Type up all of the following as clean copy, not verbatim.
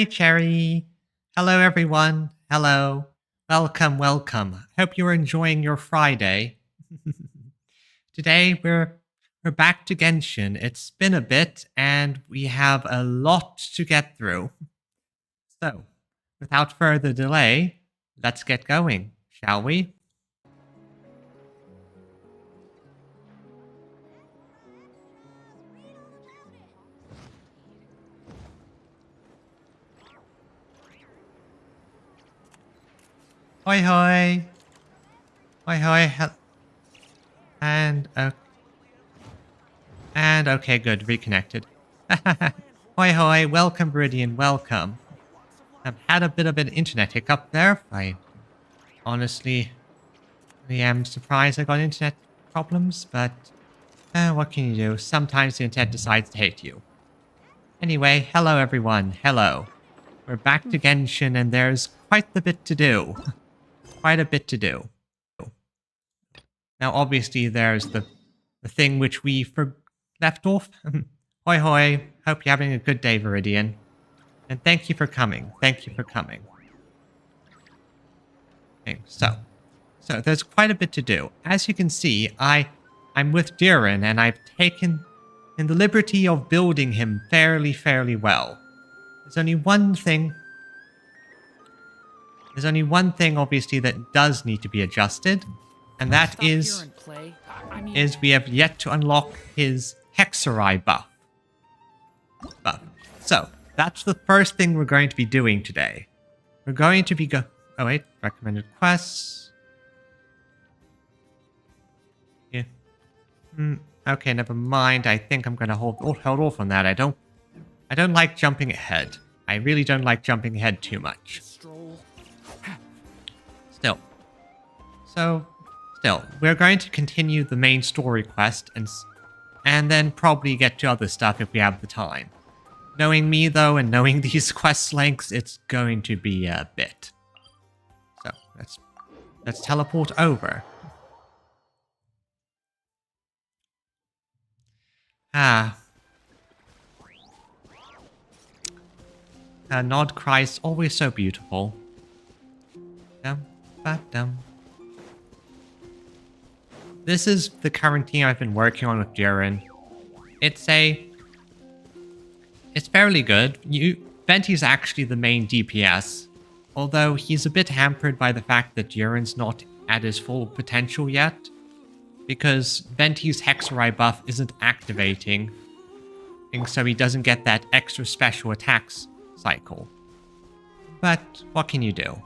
Cherry. Hello, everyone. Hello. Welcome, welcome. Hope you're enjoying your Friday. Today, we're back to Genshin. It's been a bit, and we have a lot to get through. So, without further delay, let's get going, shall we? Hoi hoi. Hoi hoi. And okay, good, reconnected. Hoi hoi, welcome Viridian, welcome. I've had a bit of an internet hiccup there. I honestly am surprised I got internet problems, but what can you do? Sometimes the internet decides to hate you. Anyway, hello everyone, hello. We're back to Genshin and there's quite a bit to do. Quite a bit to do. Now obviously there's the thing which we left off. Hoi hoi, hope you're having a good day, Viridian. And thank you for coming. Thank you for coming. Okay, so there's quite a bit to do. As you can see, I'm with Jiren, and I've taken in the liberty of building him fairly well. There's only one thing. There's only one thing, obviously, that does need to be adjusted, and that is we have yet to unlock his Hexerai buff. So that's the first thing we're going to be doing today. We're going to be oh wait, recommended quests. Yeah. Okay, never mind. I think I'm gonna hold off on that. I don't like jumping ahead. I really don't like jumping ahead too much. Still, we're going to continue the main story quest and then probably get to other stuff if we have the time. Knowing me, though, and knowing these quest lengths, it's going to be a bit. So, let's teleport over. Nod cries, always so beautiful. Dum. This is the current team I've been working on with Jiren. It's fairly good. Venti's actually the main DPS, although he's a bit hampered by the fact that Jiren's not at his full potential yet, because Venti's Hexerai buff isn't activating, and so he doesn't get that extra special attacks cycle. But what can you do?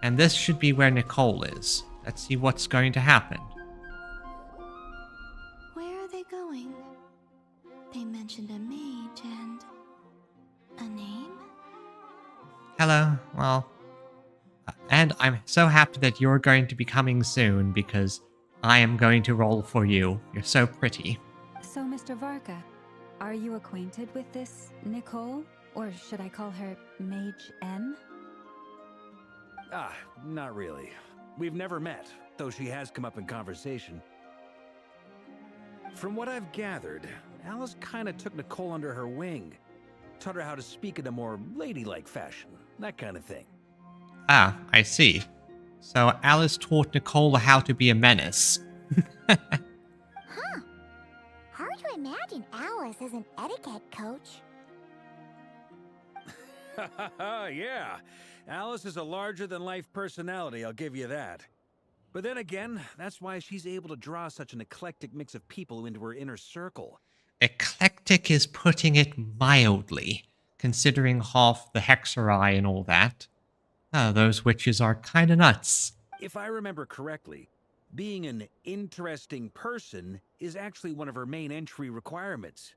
And this should be where Nicole is. Let's see what's going to happen. Where are they going? They mentioned a mage and a name? Hello, well, and I'm so happy that you're going to be coming soon because I am going to roll for you. You're so pretty. So, Mr. Varka, are you acquainted with this Nicole? Or should I call her Mage M? Not really. We've never met, though she has come up in conversation. From what I've gathered, Alice kinda took Nicole under her wing. Taught her how to speak in a more ladylike fashion, that kind of thing. Ah, I see. So Alice taught Nicole how to be a menace. Huh. Hard to imagine Alice as an etiquette coach. Yeah, Alice is a larger-than-life personality, I'll give you that. But then again, that's why she's able to draw such an eclectic mix of people into her inner circle. Eclectic is putting it mildly, considering half the Hexerai and all that. Oh, those witches are kinda nuts. If I remember correctly, being an interesting person is actually one of her main entry requirements.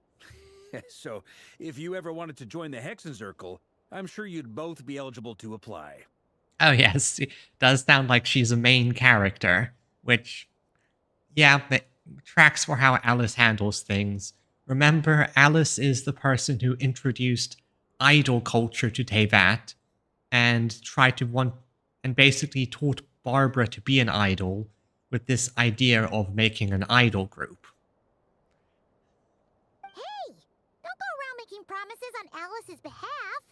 So, if you ever wanted to join the Hexen Circle, I'm sure you'd both be eligible to apply. Oh yes, it does sound like she's a main character, which, yeah, it tracks for how Alice handles things. Remember, Alice is the person who introduced idol culture to Teyvat, and basically taught Barbara to be an idol with this idea of making an idol group. Hey! Don't go around making promises on Alice's behalf.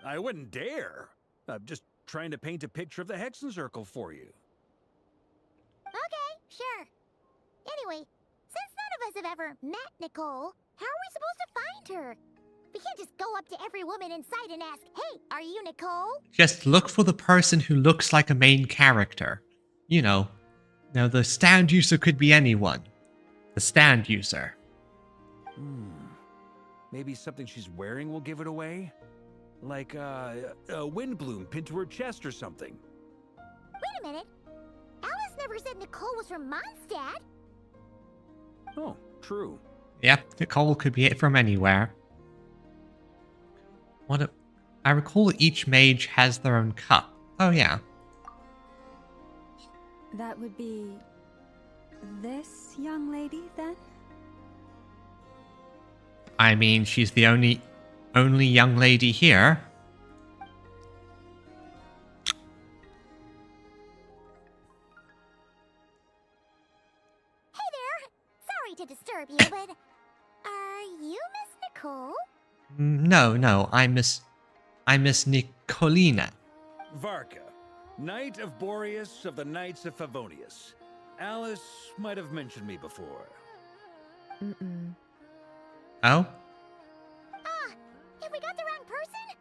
I wouldn't dare. I'm just trying to paint a picture of the Hexen Circle for you. Okay, sure. Anyway, since none of us have ever met Nicole, how are we supposed to find her? We can't just go up to every woman in sight and ask, "Hey, are you Nicole?" Just look for the person who looks like a main character. You know, now the stand user could be anyone. The stand user. Maybe something she's wearing will give it away? Like a wind bloom pinned to her chest or something. Wait a minute. Alice never said Nicole was from Mondstadt. Oh, true. Yep, Nicole could be it from anywhere. I recall each mage has their own cup. Oh yeah. That would be this young lady, then? I mean, she's the only young lady here. Hey there. Sorry to disturb you, but are you Miss Nicole? No, I'm Miss Nicolina. Varka, Knight of Boreas of the Knights of Favonius. Alice might have mentioned me before. Oh? Have we got the wrong person?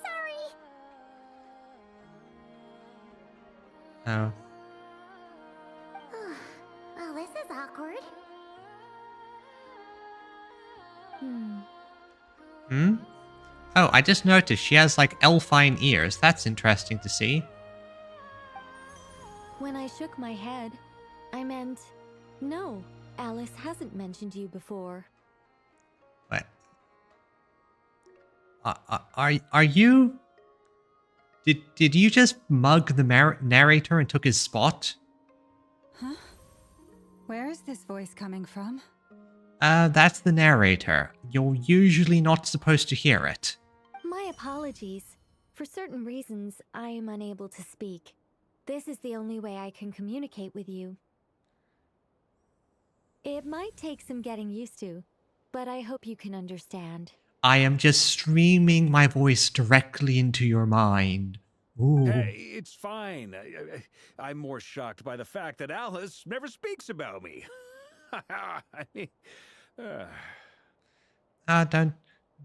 Sorry. Oh. Well, this is awkward. Hmm? Oh, I just noticed she has like elfine ears. That's interesting to see. When I shook my head, I meant, no, Alice hasn't mentioned you before. What? Are you? Did you just mug the narrator and took his spot? Huh? Where is this voice coming from? That's the narrator. You're usually not supposed to hear it. My apologies. For certain reasons, I am unable to speak. This is the only way I can communicate with you. It might take some getting used to, but I hope you can understand. I am just streaming my voice directly into your mind. Ooh. Hey, it's fine. I'm more shocked by the fact that Alice never speaks about me. I mean,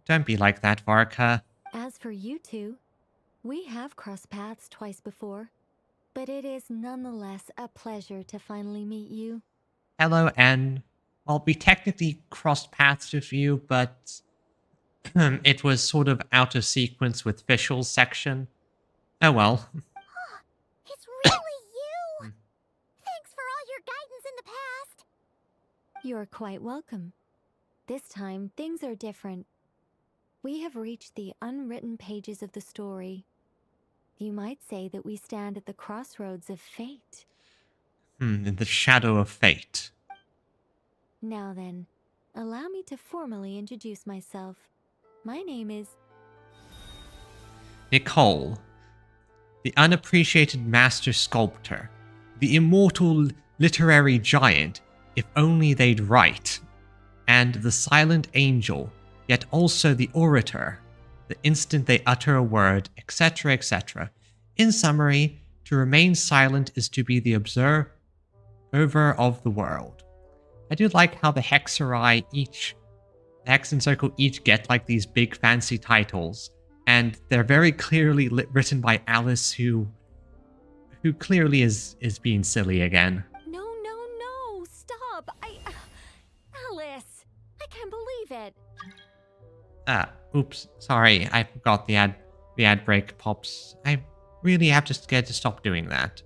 Don't be like that, Varka. As for you two, we have crossed paths twice before, but it is nonetheless a pleasure to finally meet you. Hello, N. Well, we technically crossed paths with you, but it was sort of out of sequence with Fischl's section. Oh well. It's really you! Thanks for all your guidance in the past. You're quite welcome. This time, things are different. We have reached the unwritten pages of the story. You might say that we stand at the crossroads of fate. In the shadow of fate. Now then, allow me to formally introduce myself. My name is... Nicole. The unappreciated master sculptor. The immortal literary giant, if only they'd write. And the silent angel, yet also the orator, the instant they utter a word, etc., etc. In summary, to remain silent is to be the observer of the world. I do like how the Hexen Circle each get like these big fancy titles, and they're very clearly written by Alice, who clearly is being silly again. No, stop! Alice! I can't believe it! Oops, sorry, I forgot the ad break pops. I really have to get to stop doing that.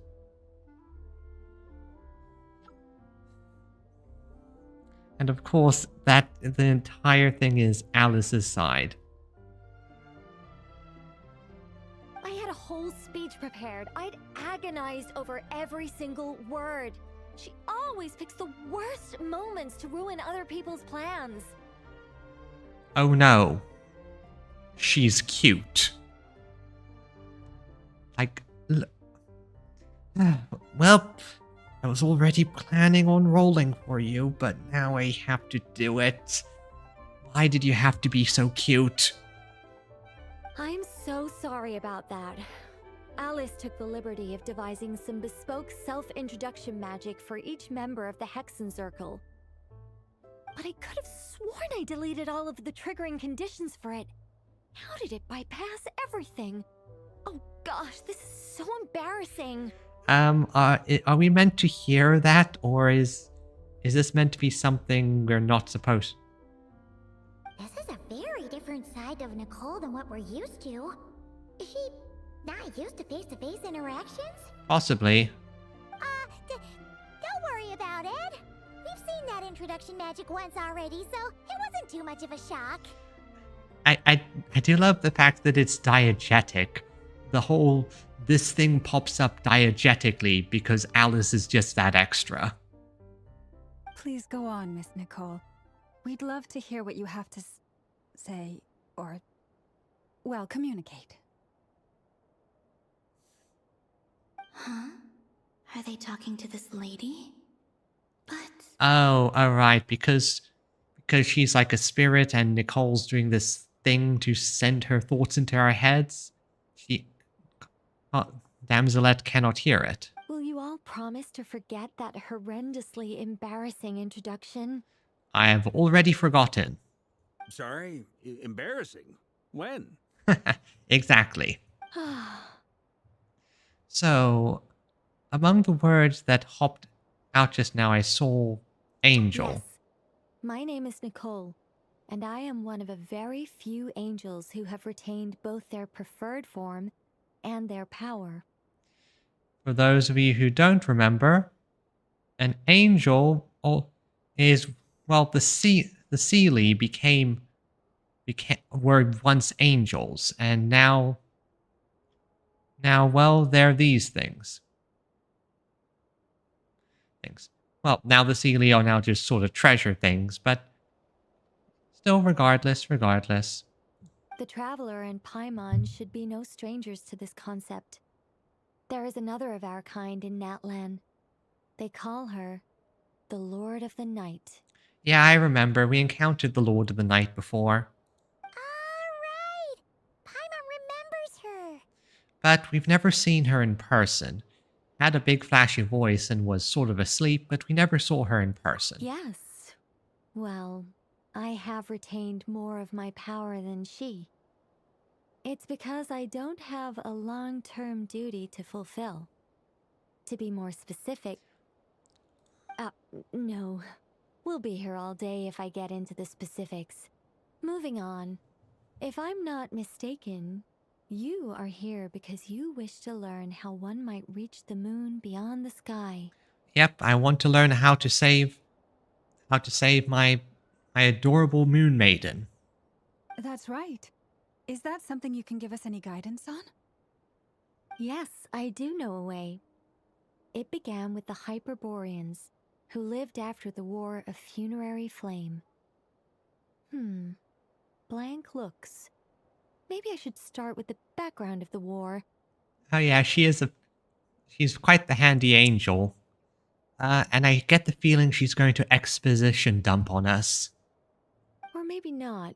And of course, the entire thing is Alice's side. I had a whole speech prepared. I'd agonized over every single word. She always picks the worst moments to ruin other people's plans. Oh no. She's cute. Like, well, I was already planning on rolling for you, but now I have to do it. Why did you have to be so cute? I'm so sorry about that. Alice took the liberty of devising some bespoke self-introduction magic for each member of the Hexen Circle. But I could have sworn I deleted all of the triggering conditions for it. How did it bypass everything? Oh gosh, this is so embarrassing. Are we meant to hear that, or is this meant to be something we're not supposed? This is a very different side of Nicole than what we're used to. Is she not used to face-to-face interactions? Possibly. Don't worry about it. We've seen that introduction magic once already, so it wasn't too much of a shock. I do love the fact that it's diegetic. The whole this thing pops up diegetically because Alice is just that extra. Please go on, Miss Nicole. We'd love to hear what you have to say, or, well, communicate. Huh? Are they talking to this lady? But... Oh, alright, because she's like a spirit and Nicole's doing this thing to send her thoughts into our heads. Damselette cannot hear it. Will you all promise to forget that horrendously embarrassing introduction? I have already forgotten. Sorry? Embarrassing? When? Exactly. So, among the words that hopped out just now, I saw angel. Yes. My name is Nicole, and I am one of a very few angels who have retained both their preferred form and their power. For those of you who don't remember, an angel is, well, the Seelie were once angels, and now, well, they're these things. Well, now the Seelie are now just sort of treasure things, but still, regardless. The Traveler and Paimon should be no strangers to this concept. There is another of our kind in Natlan. They call her the Lord of the Night. Yeah, I remember. We encountered the Lord of the Night before. Alright! Paimon remembers her! But we've never seen her in person. Had a big flashy voice and was sort of asleep, but we never saw her in person. Yes. Well, I have retained more of my power than she. It's because I don't have a long-term duty to fulfill. To be more specific... no. We'll be here all day if I get into the specifics. Moving on. If I'm not mistaken, you are here because you wish to learn how one might reach the moon beyond the sky. Yep, I want to learn how to save my adorable moon maiden. That's right. Is that something you can give us any guidance on? Yes, I do know a way. It began with the Hyperboreans, who lived after the War of Funerary Flame. Blank looks. Maybe I should start with the background of the war. Oh yeah, she's quite the handy angel. And I get the feeling she's going to exposition dump on us. Or maybe not.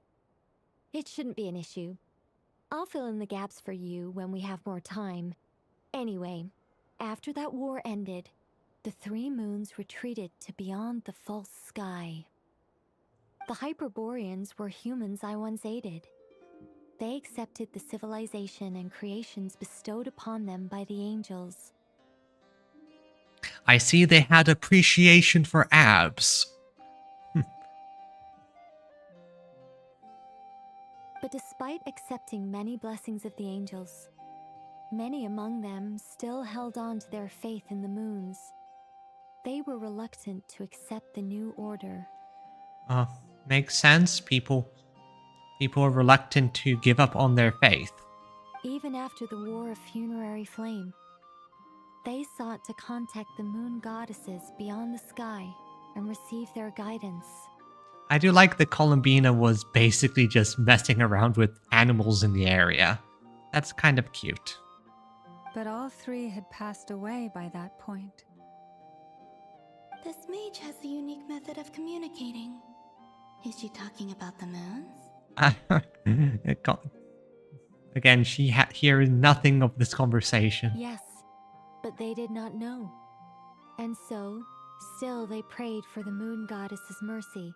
It shouldn't be an issue. I'll fill in the gaps for you when we have more time. Anyway, after that war ended, the three moons retreated to beyond the false sky. The Hyperboreans were humans I once aided. They accepted the civilization and creations bestowed upon them by the angels. I see they had appreciation for abs. But despite accepting many blessings of the angels, many among them still held on to their faith in the moons. They were reluctant to accept the new order. Makes sense. People are reluctant to give up on their faith. Even after the War of Funerary Flame, they sought to contact the moon goddesses beyond the sky and receive their guidance. I do like that Columbina was basically just messing around with animals in the area. That's kind of cute. But all three had passed away by that point. This mage has a unique method of communicating. Is she talking about the moons? Again, she hears nothing of this conversation. Yes, but they did not know. And so, still they prayed for the moon goddess's mercy.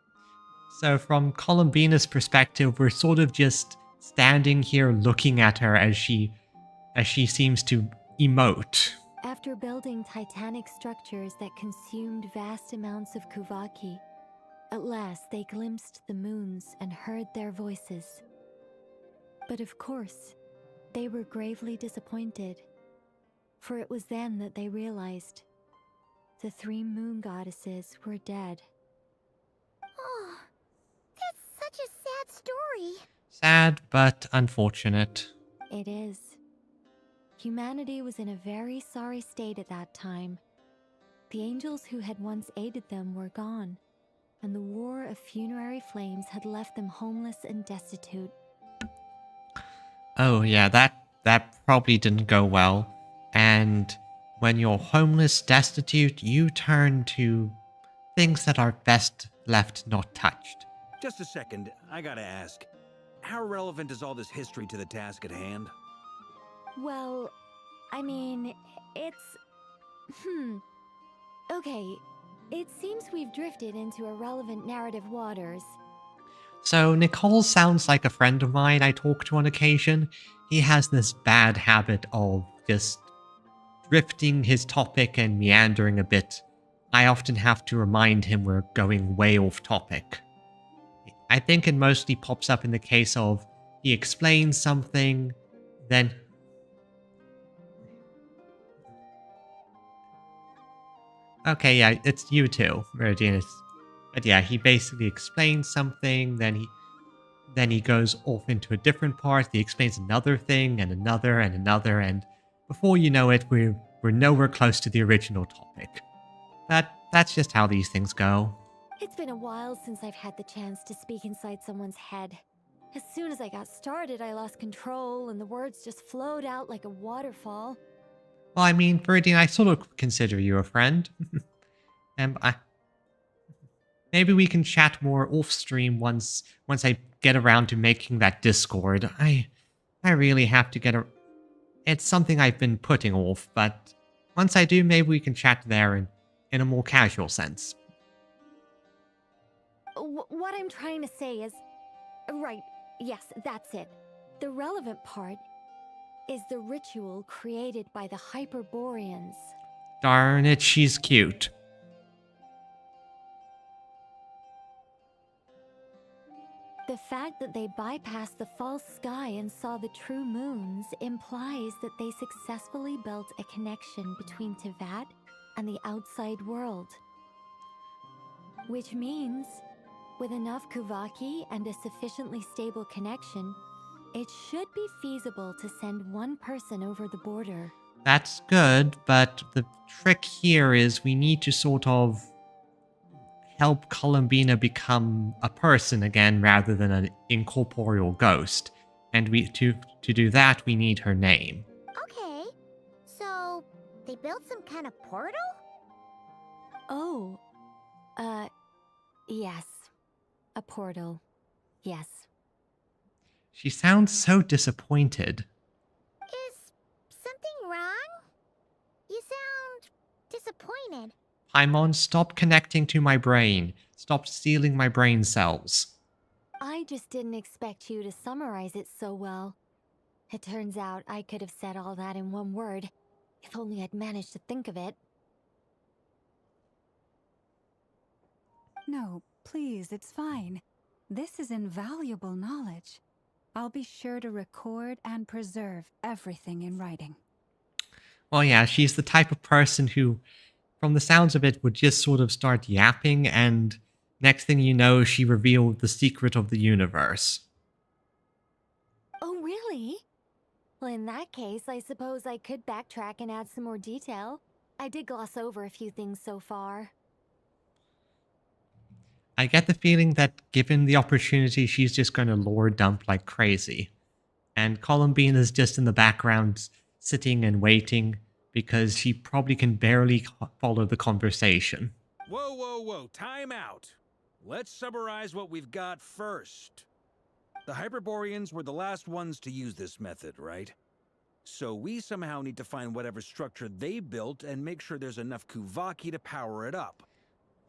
So from Columbina's perspective, we're sort of just standing here looking at her as she seems to emote. After building titanic structures that consumed vast amounts of Kuvaki, at last they glimpsed the moons and heard their voices. But of course, they were gravely disappointed, for it was then that they realized the 3 moon goddesses were dead. Oh, that's such a sad story. Sad, but unfortunate. It is. Humanity was in a very sorry state at that time. The angels who had once aided them were gone, and the war of funerary flames had left them homeless and destitute. Oh yeah, that probably didn't go well. And when you're homeless, destitute, you turn to things that are best left not touched. Just a second, I gotta ask. How relevant is all this history to the task at hand? Well, I mean, it's... Okay, it seems we've drifted into irrelevant narrative waters. So Nicole sounds like a friend of mine I talk to on occasion. He has this bad habit of just drifting his topic and meandering a bit. I often have to remind him we're going way off topic. I think it mostly pops up in the case of he explains something, then... Okay, yeah, it's you too, Meridian. But yeah, he basically explains something, then he goes off into a different part, he explains another thing, and another, and before you know it, we're nowhere close to the original topic. That's just how these things go. It's been a while since I've had the chance to speak inside someone's head. As soon as I got started, I lost control, and the words just flowed out like a waterfall. Well, I mean, Meridian, I sort of consider you a friend. And maybe we can chat more off-stream once I get around to making that Discord. I really have to get a... It's something I've been putting off, but once I do, maybe we can chat there in a more casual sense. What I'm trying to say is... Right, yes, that's it. The relevant part is the ritual created by the Hyperboreans. Darn it, she's cute. The fact that they bypassed the false sky and saw the true moons implies that they successfully built a connection between Tevat and the outside world. Which means, with enough Kuvaki and a sufficiently stable connection, it should be feasible to send one person over the border. That's good, but the trick here is we need to sort of help Columbina become a person again rather than an incorporeal ghost. And to do that, we need her name. Okay, so they built some kind of portal? Oh, yes. A portal. Yes. She sounds so disappointed. Is something wrong? You sound disappointed. Paimon, stop connecting to my brain. Stop stealing my brain cells. I just didn't expect you to summarize it so well. It turns out I could have said all that in one word, if only I'd managed to think of it. No, please, it's fine. This is invaluable knowledge. I'll be sure to record and preserve everything in writing. Well, yeah, she's the type of person who, from the sounds of it, would just sort of start yapping, and next thing you know, she revealed the secret of the universe. Oh, really? Well, in that case, I suppose I could backtrack and add some more detail. I did gloss over a few things so far. I get the feeling that given the opportunity, she's just going to lore dump like crazy. And Columbina's just in the background, sitting and waiting, because she probably can barely follow the conversation. Whoa, time out. Let's summarize what we've got first. The Hyperboreans were the last ones to use this method, right? So we somehow need to find whatever structure they built and make sure there's enough Kuvaki to power it up.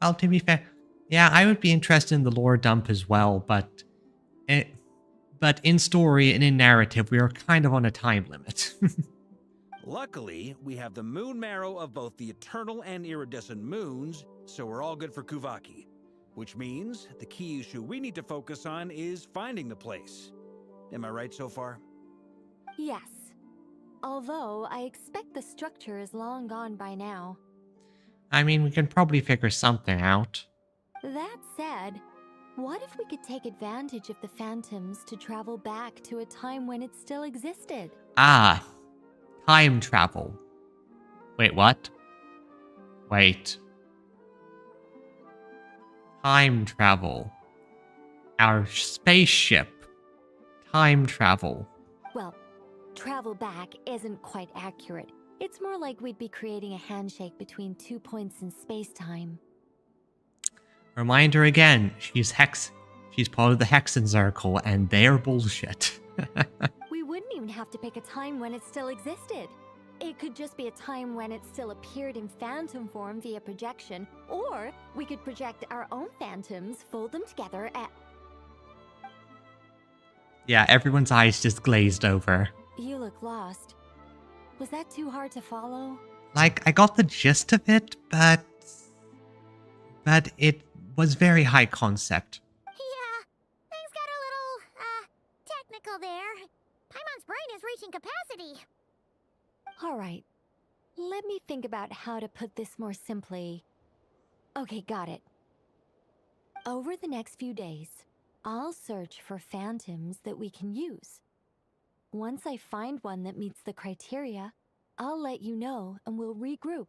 Well, to be fair, yeah, I would be interested in the lore dump as well, but in story and in narrative, we are kind of on a time limit. Luckily, we have the moon marrow of both the eternal and iridescent moons, so we're all good for Kuvaki. Which means the key issue we need to focus on is finding the place. Am I right so far? Yes. Although I expect the structure is long gone by now. I mean, we can probably figure something out. That said, what if we could take advantage of the phantoms to travel back to a time when it still existed? Ah, time travel. Wait, what? Wait. Time travel. Our spaceship. Time travel. Well, travel back isn't quite accurate. It's more like we'd be creating a handshake between 2 points in space-time. Reminder again, she's part of the Hexen Circle, and they're bullshit. We wouldn't even have to pick a time when it still existed. It could just be a time when it still appeared in phantom form via projection, or we could project our own phantoms, fold them together, and... Yeah, everyone's eyes just glazed over. You look lost. Was that too hard to follow? Like, I got the gist of it, but it was very high concept. Yeah, things got a little, technical there. Paimon's brain is reaching capacity. Alright, let me think about how to put this more simply. Okay, got it. Over the next few days, I'll search for phantoms that we can use. Once I find one that meets the criteria, I'll let you know and we'll regroup.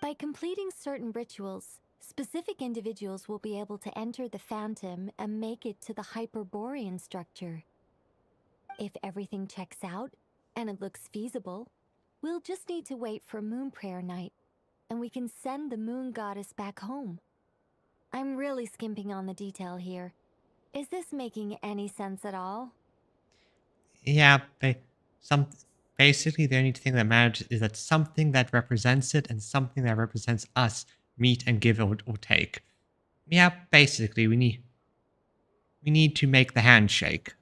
By completing certain rituals, specific individuals will be able to enter the phantom and make it to the Hyperborean structure. If everything checks out, and it looks feasible, we'll just need to wait for Moon Prayer Night, and we can send the Moon Goddess back home. I'm really skimping on the detail here. Is this making any sense at all? Yeah, basically the only thing that matters is that something that represents it and something that represents us meet and give or take. Yeah, basically we need to make the handshake.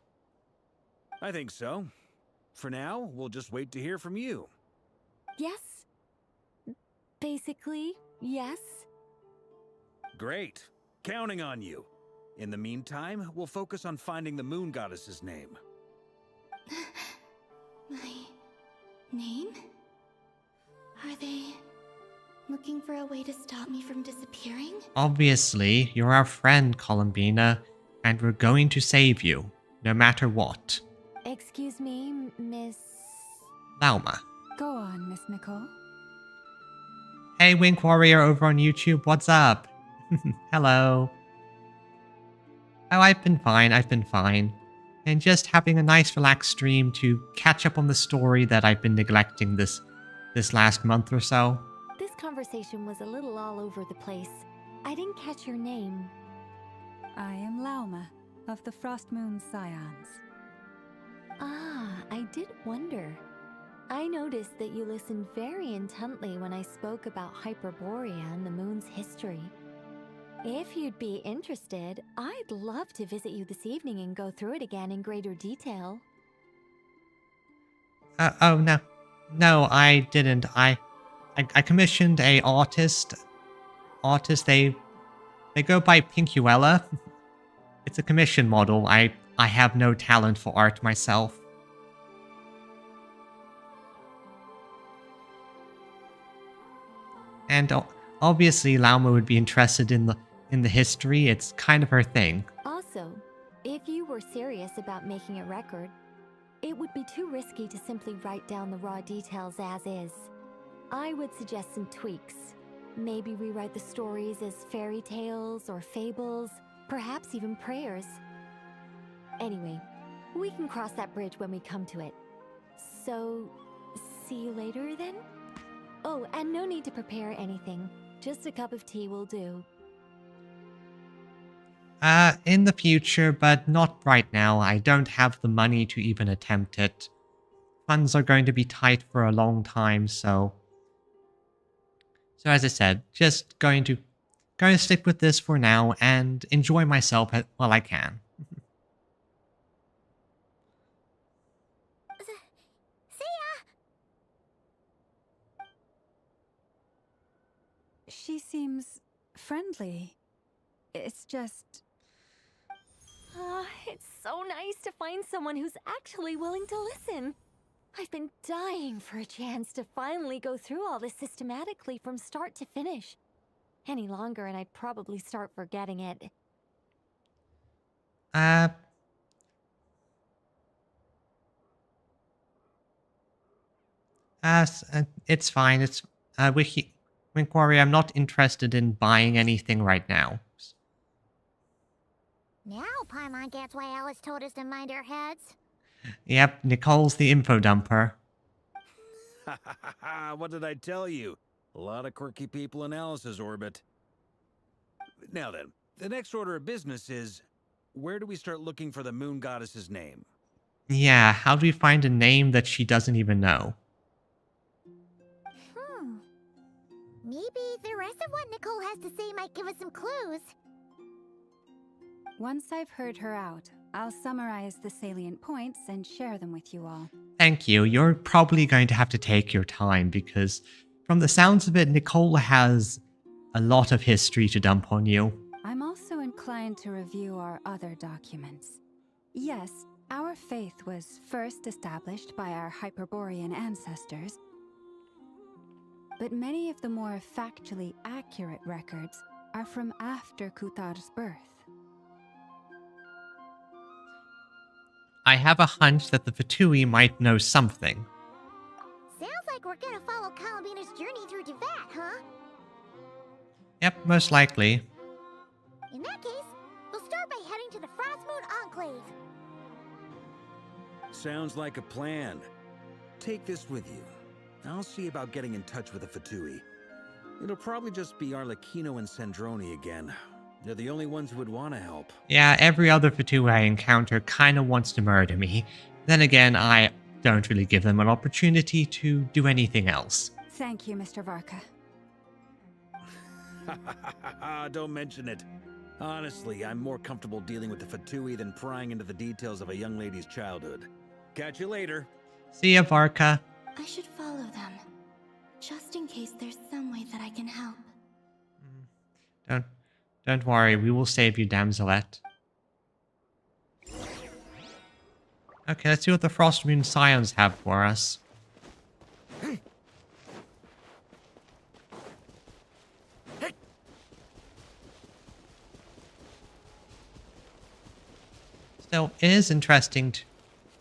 I think so. For now, we'll just wait to hear from you. Yes. Basically, yes. Great. Counting on you. In the meantime, we'll focus on finding the Moon Goddess's name. My name? Are they looking for a way to stop me from disappearing? Obviously, you're our friend, Columbina, and we're going to save you, no matter what. Excuse me, Miss... Lauma. Go on, Miss Nicole. Hey, Wink Warrior over on YouTube, what's up? Hello. Oh, I've been fine. And just having a nice relaxed stream to catch up on the story that I've been neglecting this last month or so. This conversation was a little all over the place. I didn't catch your name. I am Lauma, of the Frost Moon Scions. Ah, I did wonder. I noticed that you listened very intently when I spoke about Hyperborea and the moon's history. If you'd be interested, I'd love to visit you this evening and go through it again in greater detail. Oh, no. No, I didn't. I commissioned a artist. They go by Pinkuella. It's a commission model. I have no talent for art myself. And obviously Lauma would be interested in the history. It's kind of her thing. Also, if you were serious about making a record, it would be too risky to simply write down the raw details as is. I would suggest some tweaks. Maybe rewrite the stories as fairy tales or fables, perhaps even prayers. Anyway, we can cross that bridge when we come to it. So, see you later then? Oh, and no need to prepare anything. Just a cup of tea will do. In the future, but not right now. I don't have the money to even attempt it. Funds are going to be tight for a long time, so... So as I said, just going to stick with this for now and enjoy myself while I can. See ya! She seems friendly. It's just... It's so nice to find someone who's actually willing to listen. I've been dying for a chance to finally go through all this systematically from start to finish. Any longer and I'd probably start forgetting it. It's fine. Winkwari, I'm not interested in buying anything right now. Now Paimon gets why Alice told us to mind our heads. Yep, Nicole's the info dumper. What did I tell you? A lot of quirky people in Alice's orbit. Now then, the next order of business is, where do we start looking for the moon goddess's name? Yeah, how do we find a name that she doesn't even know? Maybe the rest of what Nicole has to say might give us some clues. Once I've heard her out, I'll summarize the salient points and share them with you all. Thank you. You're probably going to have to take your time because from the sounds of it, Nicole has a lot of history to dump on you. I'm also inclined to review our other documents. Yes, our faith was first established by our Hyperborean ancestors, but many of the more factually accurate records are from after Kutar's birth. I have a hunch that the Fatui might know something. Sounds like we're gonna follow Columbina's journey through Devat, huh? Yep, most likely. In that case, we'll start by heading to the Frostmoon Enclave. Sounds like a plan. Take this with you. I'll see about getting in touch with the Fatui. It'll probably just be Arlecchino and Sandroni again. They're the only ones who would want to help. Yeah, every other Fatui I encounter kind of wants to murder me. Then again, I don't really give them an opportunity to do anything else. Thank you, Mr. Varka. Don't mention it. Honestly, I'm more comfortable dealing with the Fatui than prying into the details of a young lady's childhood. Catch you later. See ya, Varka. I should follow them, just in case there's some way that I can help. Don't worry, we will save you, Damselette. Okay, let's see what the Frostmoon Scions have for us. Still, it is interesting to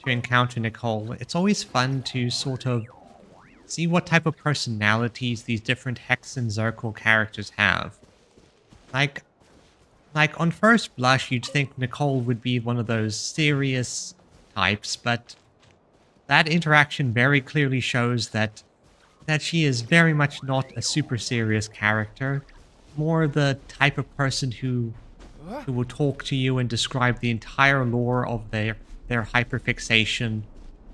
encounter Nicole. It's always fun to sort of see what type of personalities these different Hex and Zirkel characters have. Like on first blush, you'd think Nicole would be one of those serious types, but that interaction very clearly shows that she is very much not a super serious character. More the type of person who will talk to you and describe the entire lore of their hyperfixation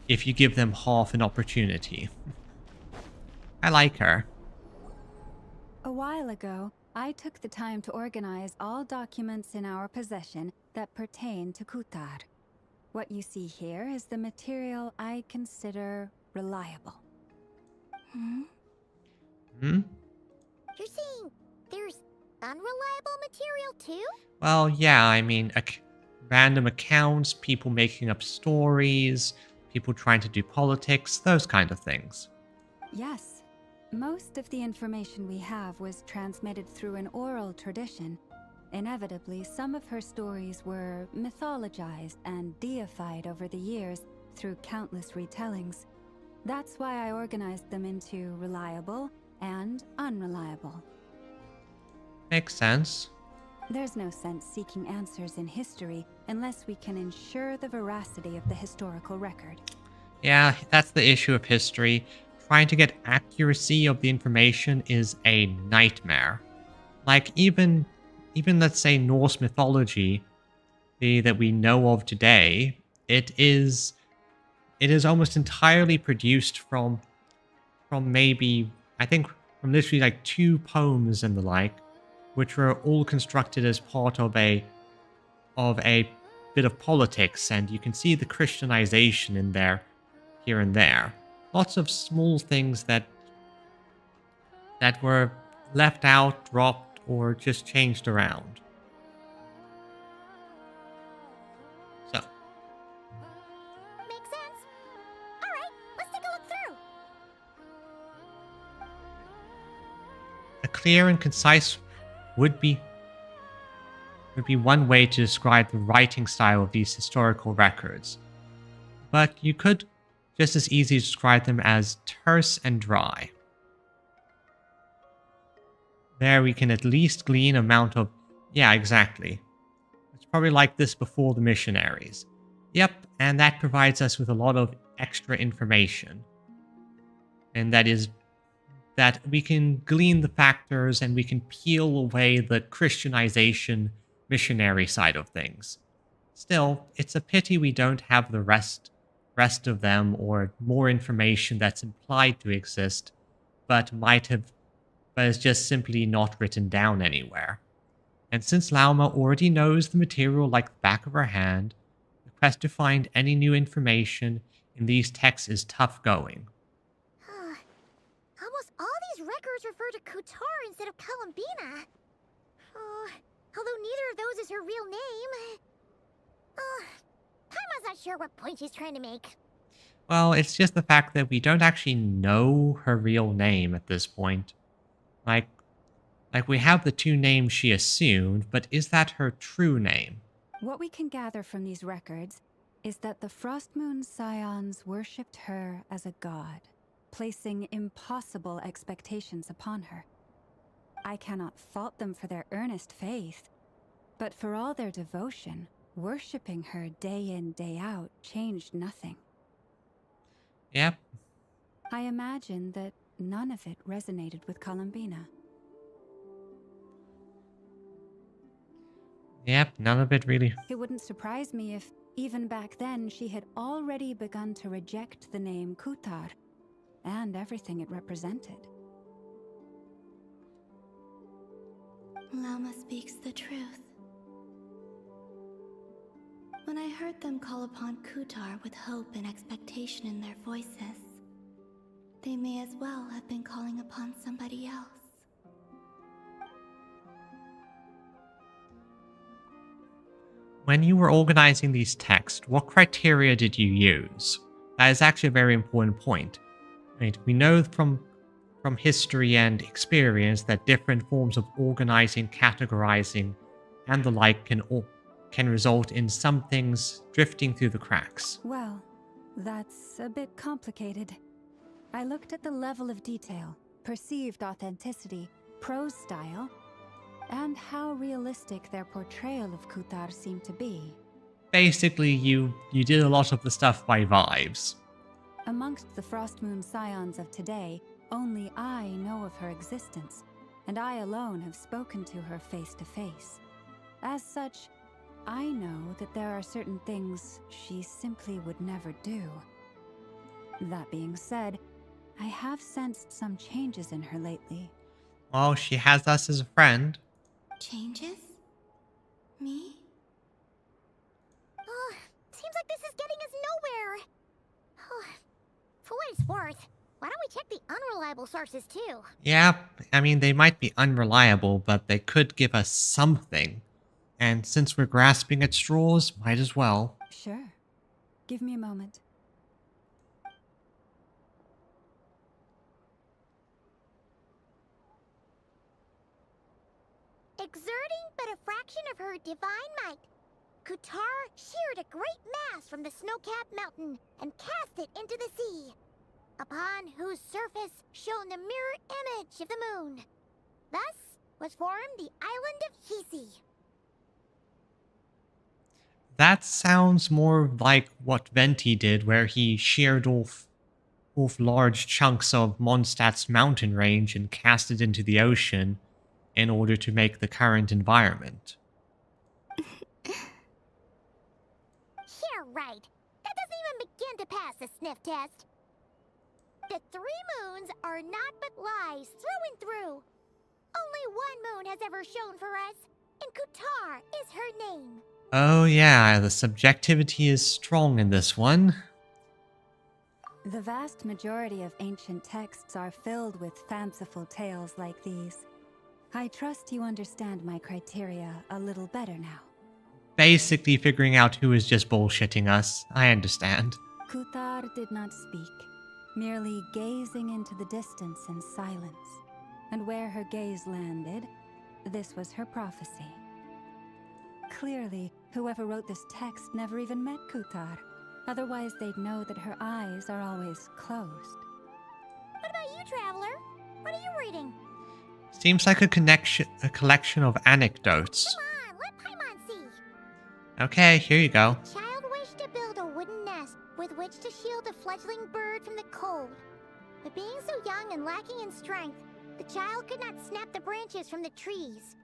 if you give them half an opportunity. I like her. A while ago, I took the time to organize all documents in our possession that pertain to Kutar. What you see here is the material I consider reliable. Hmm? You're saying there's unreliable material too? Well, yeah, I mean, random accounts, people making up stories, people trying to do politics, those kind of things. Yes. Most of the information we have was transmitted through an oral tradition. Inevitably, some of her stories were mythologized and deified over the years through countless retellings. That's why I organized them into reliable and unreliable. Makes sense. There's no sense seeking answers in history unless we can ensure the veracity of the historical record. Yeah, that's the issue of history. Trying to get accuracy of the information is a nightmare. Like, even even let's say Norse mythology, that we know of today, it is almost entirely produced from maybe, I think, from literally like 2 poems and the like, which were all constructed as part of a bit of politics, and you can see the Christianization in there, here and there. Lots of small things that were left out, dropped, or just changed around. So, Makes sense. Alright, let's take a look through. a clear and concise would be one way to describe the writing style of these historical records. But you could just as easily describe them as terse and dry. There we can at least glean an amount of, yeah, exactly. It's probably like this before the missionaries. Yep, and that provides us with a lot of extra information. And that is that we can glean the factors and we can peel away the Christianization missionary side of things. Still, it's a pity we don't have the rest of them, or more information that's implied to exist, but is just simply not written down anywhere. And since Lauma already knows the material like the back of her hand, the quest to find any new information in these texts is tough going. Almost all these records refer to Kutar instead of Columbina. Although neither of those is her real name. Paimon's not sure what point she's trying to make. Well, it's just the fact that we don't actually know her real name at this point. Like we have the 2 names she assumed, but is that her true name? What we can gather from these records is that the Frostmoon Scions worshipped her as a god, placing impossible expectations upon her. I cannot fault them for their earnest faith, but for all their devotion, worshipping her day in, day out changed nothing. Yep. I imagine that none of it resonated with Columbina. Yep, none of it really. It wouldn't surprise me if, even back then, she had already begun to reject the name Kutar and everything it represented. Lauma speaks the truth. When I heard them call upon Kutar with hope and expectation in their voices, they may as well have been calling upon somebody else. When you were organizing these texts, what criteria did you use? That is actually a very important point. Right? We know from history and experience that different forms of organizing, categorizing, and the like can result in some things drifting through the cracks. Well, that's a bit complicated. I looked at the level of detail, perceived authenticity, prose style, and how realistic their portrayal of Kutar seemed to be. Basically, you did a lot of the stuff by vibes. Amongst the Frostmoon Scions of today, only I know of her existence, and I alone have spoken to her face to face. As such, I know that there are certain things she simply would never do. That being said, I have sensed some changes in her lately. Well, she has us as a friend. Changes? Me? Seems like this is getting us nowhere. For what it's worth, why don't we check the unreliable sources too? Yeah, I mean, they might be unreliable, but they could give us something. And since we're grasping at straws, might as well. Sure. Give me a moment. Exerting but a fraction of her divine might, Kutar sheared a great mass from the snow-capped mountain and cast it into the sea, upon whose surface shone the mirror image of the moon. Thus was formed the island of Hisi. That sounds more like what Venti did, where he sheared off large chunks of Mondstadt's mountain range and cast it into the ocean in order to make the current environment. Yeah, right. That doesn't even begin to pass the sniff test. The 3 moons are not but lies through and through. Only one moon has ever shone for us, and Kutar is her name. Oh yeah, the subjectivity is strong in this one. The vast majority of ancient texts are filled with fanciful tales like these. I trust you understand my criteria a little better now. Basically figuring out who is just bullshitting us. I understand. Kutar did not speak, merely gazing into the distance in silence. And where her gaze landed, this was her prophecy. Clearly, whoever wrote this text never even met Kutar. Otherwise, they'd know that her eyes are always closed. What about you, Traveler? What are you reading? Seems like a collection of anecdotes. Come on, let Paimon see. Okay, here you go. Child wished to build a wooden nest with which to shield a fledgling bird from the cold. But being so young and lacking in strength, the child could not snap the branches from the trees.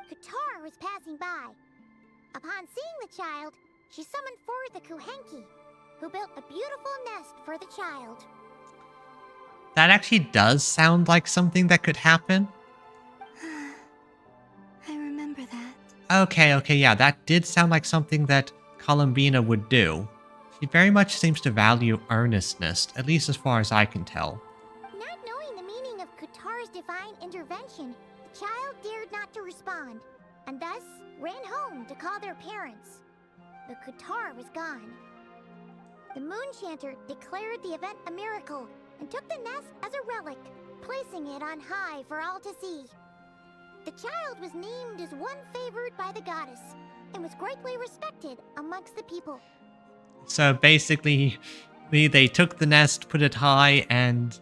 Kutar was passing by. Upon seeing the child, she summoned forth the Kuhenki, who built a beautiful nest for the child. That actually does sound like something that could happen. I remember that. Okay, yeah, that did sound like something that Columbina would do. She very much seems to value earnestness, at least as far as I can tell. Not knowing the meaning of Kutar's divine intervention, the child dared not to respond, and thus ran home to call their parents. But Kutar was gone. The moon chanter declared the event a miracle and took the nest as a relic, placing it on high for all to see. The child was named as one favored by the goddess and was greatly respected amongst the people. So basically, they took the nest, put it high, and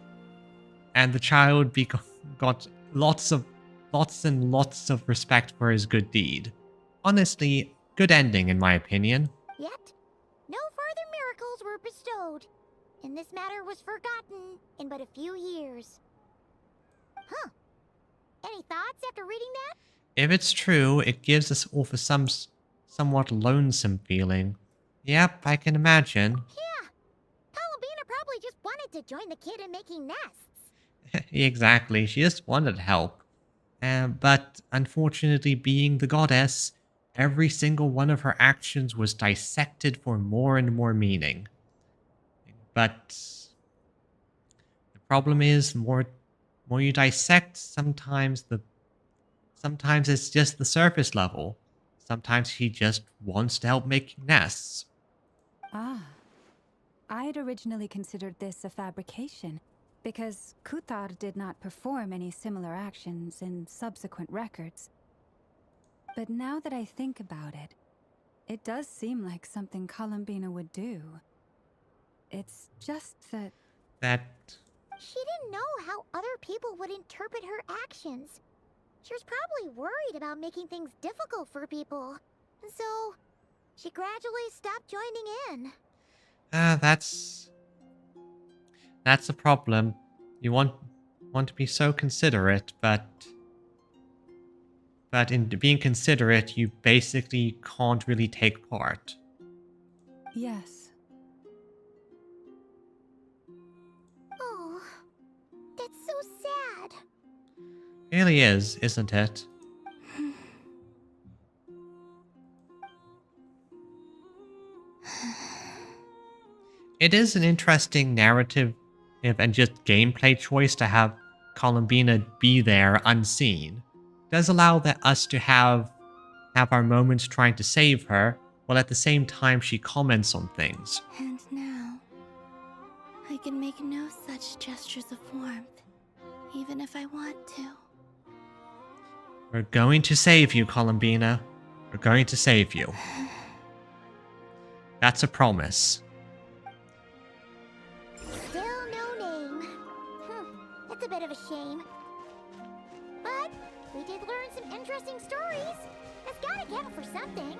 the child got lots and lots of respect for his good deed. Honestly, good ending in my opinion. Yet, no further miracles were bestowed, and this matter was forgotten in but a few years. Huh. Any thoughts after reading that? If it's true, it gives us off a somewhat lonesome feeling. Yep, I can imagine. Yeah. Columbina probably just wanted to join the kid in making nests. Exactly, she just wanted help. But unfortunately, being the goddess, every single one of her actions was dissected for more and more meaning. But the problem is, more you dissect, sometimes it's just the surface level. Sometimes he just wants to help making nests. Ah. I'd originally considered this a fabrication, because Kutar did not perform any similar actions in subsequent records. But now that I think about it, it does seem like something Columbina would do. It's just that... She didn't know how other people would interpret her actions. She was probably worried about making things difficult for people. And so, she gradually stopped joining in. That's a problem. You want to be so considerate, but in being considerate, you basically can't really take part. Yes. Oh, that's so sad. It really is, isn't it? It is an interesting narrative and just gameplay choice to have Columbina be there unseen. It does allow us to have our moments trying to save her, while at the same time she comments on things. And now, I can make no such gestures of warmth, even if I want to. We're going to save you, Columbina. We're going to save you. That's a promise. Still no name. That's a bit of a shame. But we did learn some interesting stories. That's gotta count for something.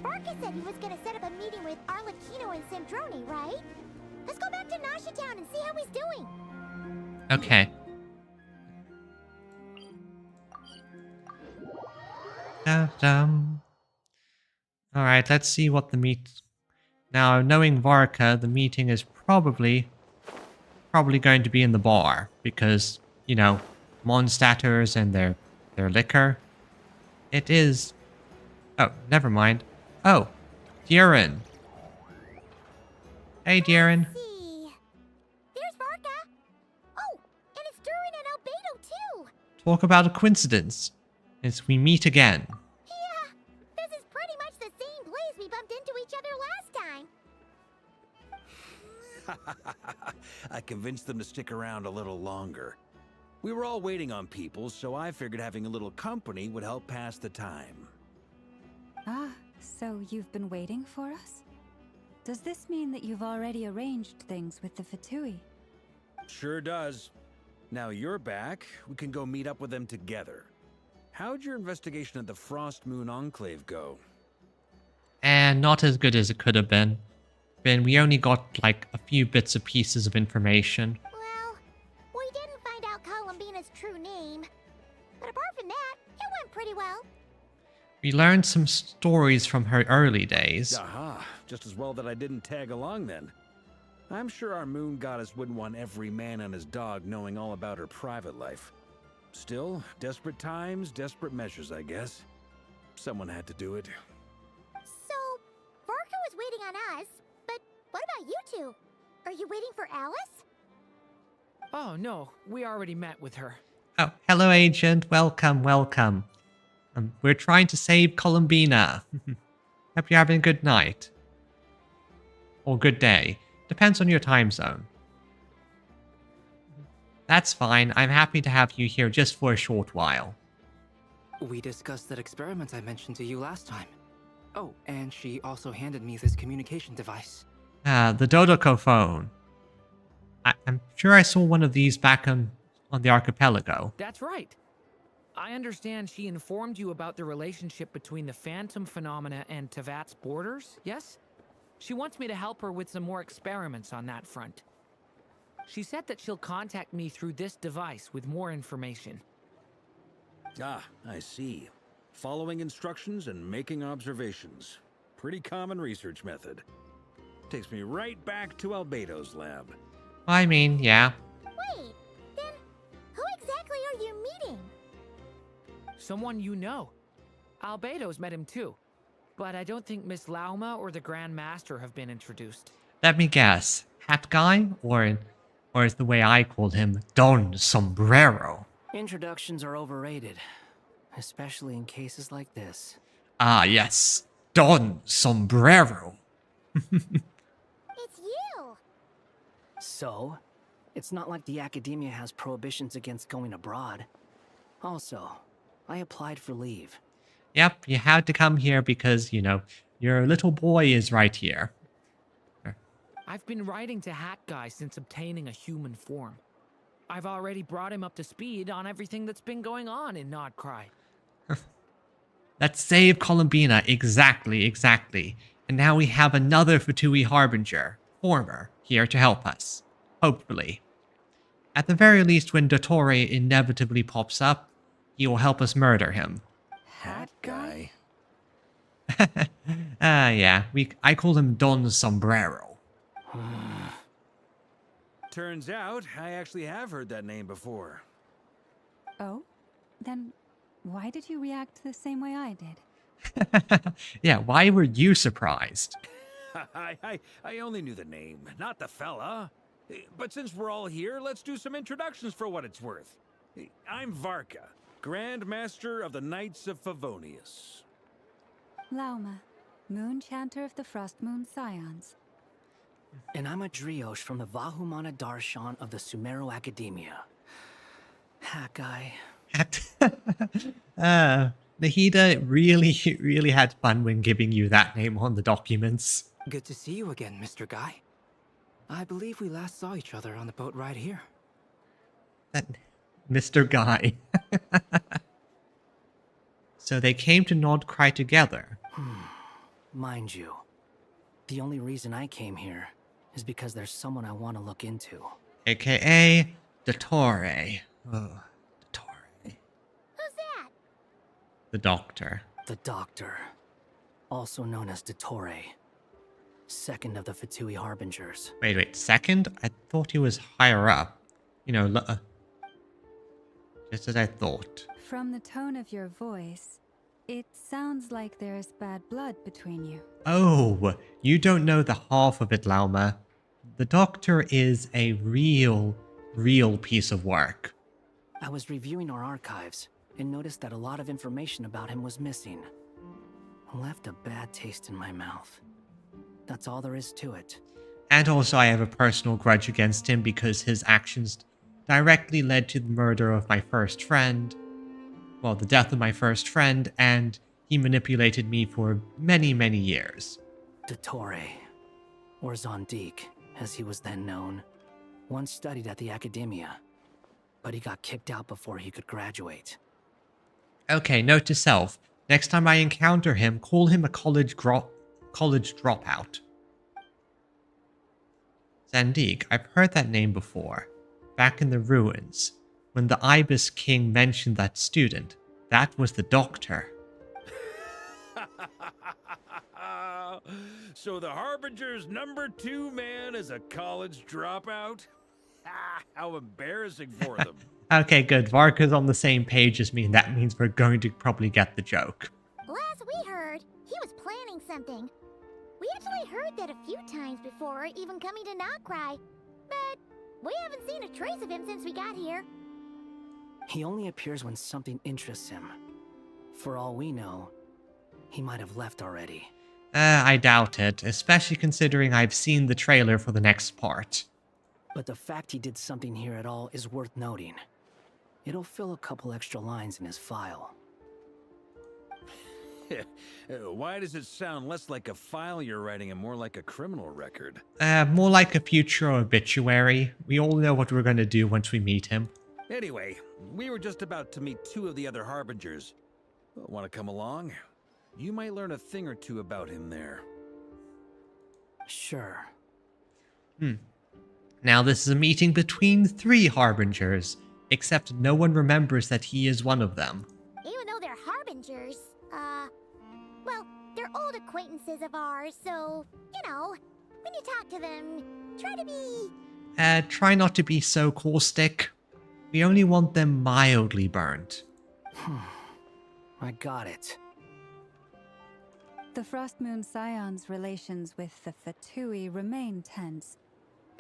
Barca said he was gonna set up a meeting with Arlecchino and Sandrone, right? Let's go back to Nasha Town and see how he's doing. Okay. Dum. All right, let's see what the meet. Now, knowing Varka, the meeting is probably going to be in the bar because, you know, Mondstadters and their liquor. It is. Oh, never mind. Oh, Darren. Hey, Darren. Let's see. There's Varka. Oh, and it's Durin and Albedo too. Talk about a coincidence. As we meet again. Yeah, this is pretty much the same place we bumped into each other last time. I convinced them to stick around a little longer. We were all waiting on people, so I figured having a little company would help pass the time. Ah, so you've been waiting for us? Does this mean that you've already arranged things with the Fatui? Sure does. Now you're back, we can go meet up with them together. How'd your investigation of the Frost Moon Enclave go? And not as good as it could have been. We only got like a few bits and pieces of information. Well, we didn't find out Columbina's true name. But apart from that, it went pretty well. We learned some stories from her early days. Aha, just as well that I didn't tag along then. I'm sure our moon goddess wouldn't want every man and his dog knowing all about her private life. Still, desperate times, desperate measures, I guess. Someone had to do it. So, Varka was waiting on us, but what about you two? Are you waiting for Alice? Oh, no. We already met with her. Oh, hello, Agent. Welcome, welcome. We're trying to save Columbina. Hope you're having a good night. Or good day. Depends on your time zone. That's fine. I'm happy to have you here just for a short while. We discussed that experiment I mentioned to you last time. Oh, and she also handed me this communication device. The Dodoko phone. I'm sure I saw one of these back on the archipelago. That's right. I understand she informed you about the relationship between the phantom phenomena and Tevat's borders, yes? She wants me to help her with some more experiments on that front. She said that she'll contact me through this device with more information. Ah, I see. Following instructions and making observations. Pretty common research method. Takes me right back to Albedo's lab. I mean, yeah. Wait, then who exactly are you meeting? Someone you know. Albedo's met him too. But I don't think Miss Lauma or the Grand Master have been introduced. Let me guess. Hat guy? Or is the way I called him, Don Sombrero? Introductions are overrated, especially in cases like this. Ah, yes. Don Sombrero. It's you! So, it's not like the academia has prohibitions against going abroad. Also, I applied for leave. Yep, you had to come here because, you know, your little boy is right here. I've been writing to Hat Guy since obtaining a human form. I've already brought him up to speed on everything that's been going on in Nodcry. Let's save Columbina. Exactly. And now we have another Fatui Harbinger, former, here to help us. Hopefully. At the very least, when Dottore inevitably pops up, he will help us murder him. Hat guy? Yeah. I called him Don Sombrero. Turns out, I actually have heard that name before. Oh? Then why did you react the same way I did? Yeah, why were you surprised? I only knew the name, not the fella. But since we're all here, let's do some introductions for what it's worth. I'm Varka, Grand Master of the Knights of Favonius. Lauma, Moon Chanter of the Frost Moon Scions. And I'm a Drioche from the Vahumana Darshan of the Sumero Academia. Hat guy. Nahida really had fun when giving you that name on the documents. Good to see you again, Mr. Guy. I believe we last saw each other on the boat ride here. That Mr. Guy. So they came to Nodcry together. Mind you, the only reason I came here is because there's someone I want to look into. AKA Dottore. Oh, Dottore. Who's that? The doctor. The Doctor, also known as Dottore, second of the Fatui Harbingers. Wait, second? I thought he was higher up. You know, just as I thought. From the tone of your voice, it sounds like there's bad blood between you. Oh, you don't know the half of it, Lauma. The Doctor is a real piece of work. I was reviewing our archives and noticed that a lot of information about him was missing. Left a bad taste in my mouth. That's all there is to it. And also I have a personal grudge against him because his actions directly led to the murder of my first friend. Well, the death of my first friend, and he manipulated me for many, many years. Dottore, or Zondique, as he was then known, once studied at the Academia, but he got kicked out before he could graduate. Okay, note to self. Next time I encounter him, call him a college dropout. Zandique, I've heard that name before. Back in the ruins, when the Ibis King mentioned that student, that was the Doctor. So the Harbinger's #2 man is a college dropout? How embarrassing for them. Okay, good. Varka's on the same page as me, and that means we're going to probably get the joke. Last we heard, he was planning something. We actually heard that a few times before, even coming to Notcry. But we haven't seen a trace of him since we got here. He only appears when something interests him. For all we know, he might have left already. I doubt it, especially considering I've seen the trailer for the next part. But the fact he did something here at all is worth noting. It'll fill a couple extra lines in his file. Why does it sound less like a file you're writing and more like a criminal record? More like a future obituary. We all know what we're going to do once we meet him. Anyway, we were just about to meet 2 of the other Harbingers. Want to come along? You might learn a thing or two about him there. Sure. Now this is a meeting between 3 Harbingers, except no one remembers that he is one of them. Even though they're Harbingers, well, they're old acquaintances of ours, so, you know, when you talk to them, try to be... Try not to be so caustic. We only want them mildly burnt. I got it. The Frostmoon Scion's relations with the Fatui remain tense.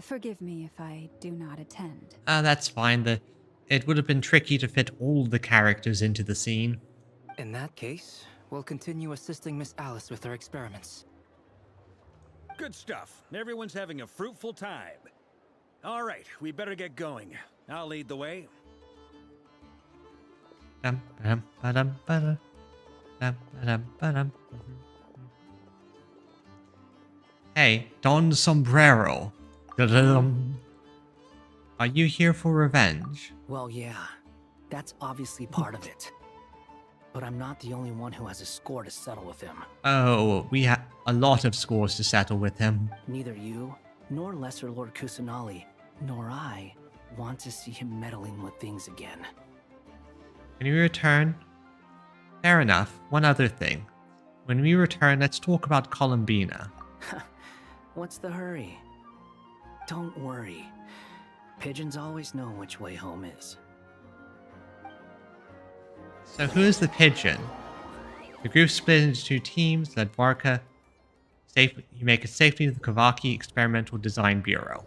Forgive me if I do not attend. That's fine. It would have been tricky to fit all the characters into the scene. In that case, we'll continue assisting Miss Alice with her experiments. Good stuff. Everyone's having a fruitful time. All right, we better get going. I'll lead the way. Hey, Don Sombrero. Are you here for revenge? Well, yeah. That's obviously part of it. But I'm not the only one who has a score to settle with him. Oh, we have a lot of scores to settle with him. Neither you, nor Lesser Lord Kusanali, nor I want to see him meddling with things again. Can we return? Fair enough. One other thing. When we return, let's talk about Columbina. What's the hurry? Don't worry. Pigeons always know which way home is. So who is the pigeon? The group split into 2 teams, led Varka. You make it safely to the Kavaki Experimental Design Bureau.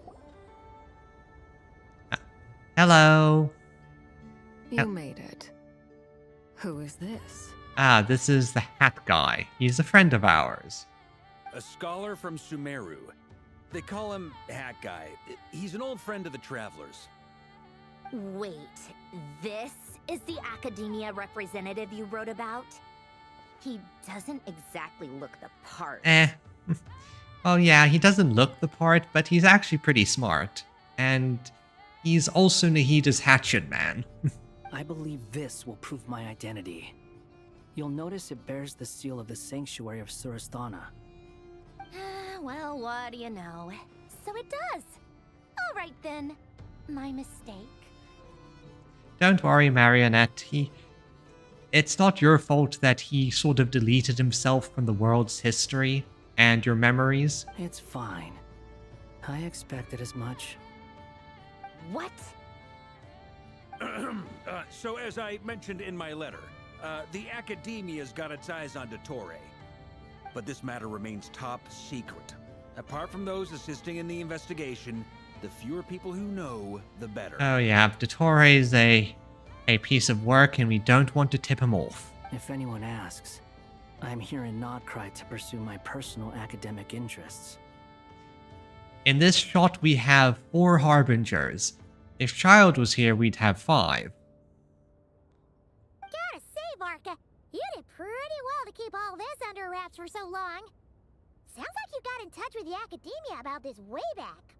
Hello. You made it. Who is this? This is the hat guy. He's a friend of ours. A scholar from Sumeru. They call him Hat Guy. He's an old friend of the Travelers. Wait, this is the Academia representative you wrote about? He doesn't exactly look the part. Well, yeah, he doesn't look the part, but he's actually pretty smart. And he's also Nahida's hatchet man. I believe this will prove my identity. You'll notice it bears the seal of the Sanctuary of Surasthana. Well, what do you know? So it does. All right then. My mistake. Don't worry, Marionette. It's not your fault that he sort of deleted himself from the world's history and your memories. It's fine. I expected as much. What? So as I mentioned in my letter, the Academia's got its eyes on Dottore. But this matter remains top secret. Apart from those assisting in the investigation, the fewer people who know, the better. Oh yeah, Dottore is a piece of work and we don't want to tip him off. If anyone asks, I'm here in Nodcry to pursue my personal academic interests. In this shot, we have 4 Harbingers. If Child was here, we'd have 5. Gotta say, Varka, you did pretty well to keep all this under wraps for so long. Sounds like you got in touch with the Academia about this way back.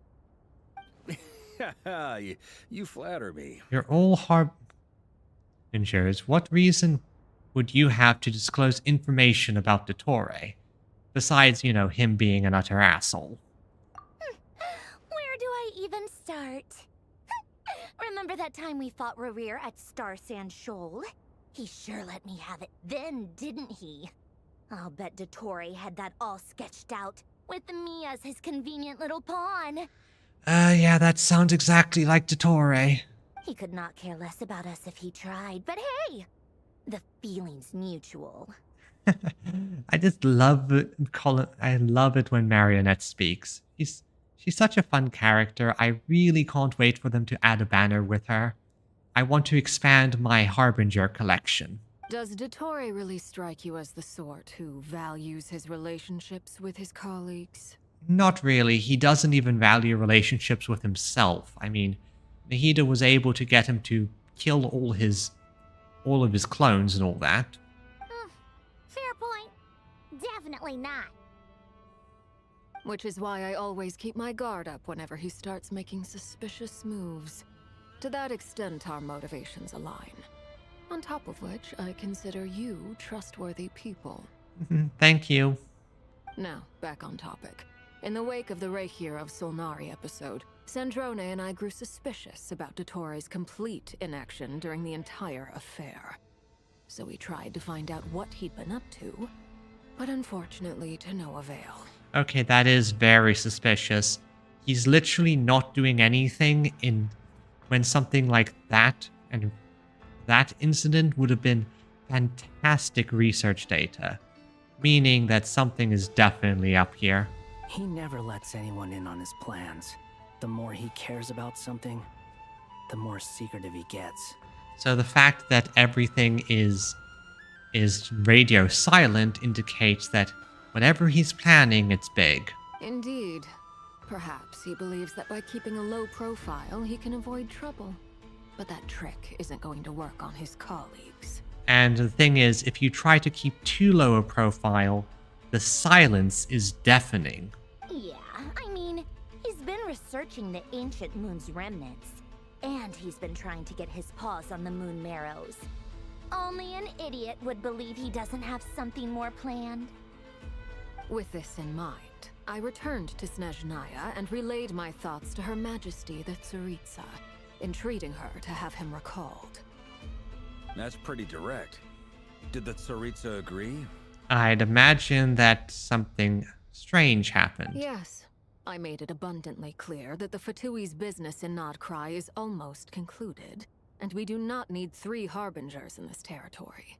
You flatter me. You're all Harbingers. What reason would you have to disclose information about Dottore? Besides, you know, him being an utter asshole. Where do I even start? Remember that time we fought Rerir at Star Sand Shoal? He sure let me have it then, didn't he? I'll bet Dottore had that all sketched out, with me as his convenient little pawn. Yeah, that sounds exactly like Dottore. He could not care less about us if he tried, but hey! The feeling's mutual. I just love it. I love it when Marionette speaks. She's such a fun character. I really can't wait for them to add a banner with her. I want to expand my Harbinger collection. Does Dottore really strike you as the sort who values his relationships with his colleagues? Not really. He doesn't even value relationships with himself. I mean, Nahida was able to get him to kill all of his clones and all that. Fair point. Definitely not. Which is why I always keep my guard up whenever he starts making suspicious moves. To that extent, our motivations align. On top of which, I consider you trustworthy people. Thank you. Now, back on topic. In the wake of the Reikir of Solnari episode, Sandrone and I grew suspicious about Dottore's complete inaction during the entire affair. So we tried to find out what he'd been up to, but unfortunately to no avail. Okay, that is very suspicious. He's literally not doing anything when something like that and that incident would have been fantastic research data, meaning that something is definitely up here. He never lets anyone in on his plans. The more he cares about something, the more secretive he gets. So the fact that everything is radio silent indicates that whatever he's planning, it's big. Indeed. Perhaps he believes that by keeping a low profile, he can avoid trouble. But that trick isn't going to work on his colleagues. And the thing is, if you try to keep too low a profile, the silence is deafening. Yeah, I mean, he's been researching the ancient moon's remnants. And he's been trying to get his paws on the moon marrows. Only an idiot would believe he doesn't have something more planned. With this in mind, I returned to Snezhnaya and relayed my thoughts to Her Majesty the Tsaritsa, entreating her to have him recalled. That's pretty direct. Did the Tsaritsa agree? I'd imagine that something strange happened. Yes. I made it abundantly clear that the Fatui's business in Nodcry is almost concluded, and we do not need 3 Harbingers in this territory.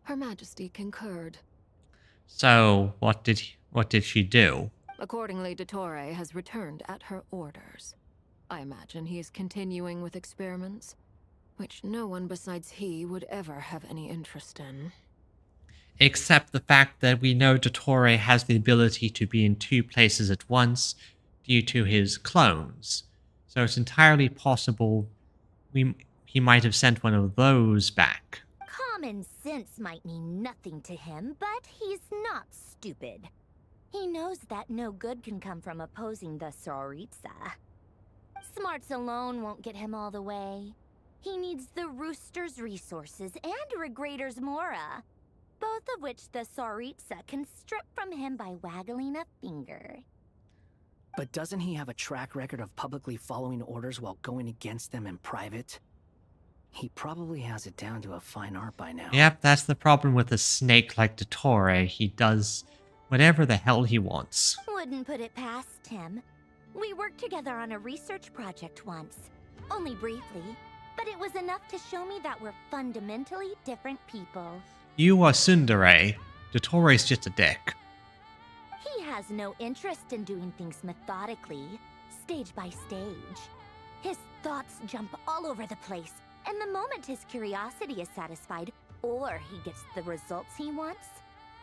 Her Majesty concurred. So, what did she do? Accordingly, Dottore has returned at her orders. I imagine he is continuing with experiments, which no one besides he would ever have any interest in. Except the fact that we know Dottore has the ability to be in 2 places at once due to his clones. So it's entirely possible he might have sent one of those back. Common sense might mean nothing to him, but he's not stupid. He knows that no good can come from opposing the Tsaritsa. Smarts alone won't get him all the way. He needs the Rooster's resources and Regrator's Mora, both of which the Tsaritsa can strip from him by waggling a finger. But doesn't he have a track record of publicly following orders while going against them in private? He probably has it down to a fine art by now. Yep, that's the problem with a snake like Dottore. He does whatever the hell he wants. Wouldn't put it past him. We worked together on a research project once. Only briefly, but it was enough to show me that we're fundamentally different people. You are tsundere. Dottore's just a dick. He has no interest in doing things methodically, stage by stage. His thoughts jump all over the place, and the moment his curiosity is satisfied, or he gets the results he wants,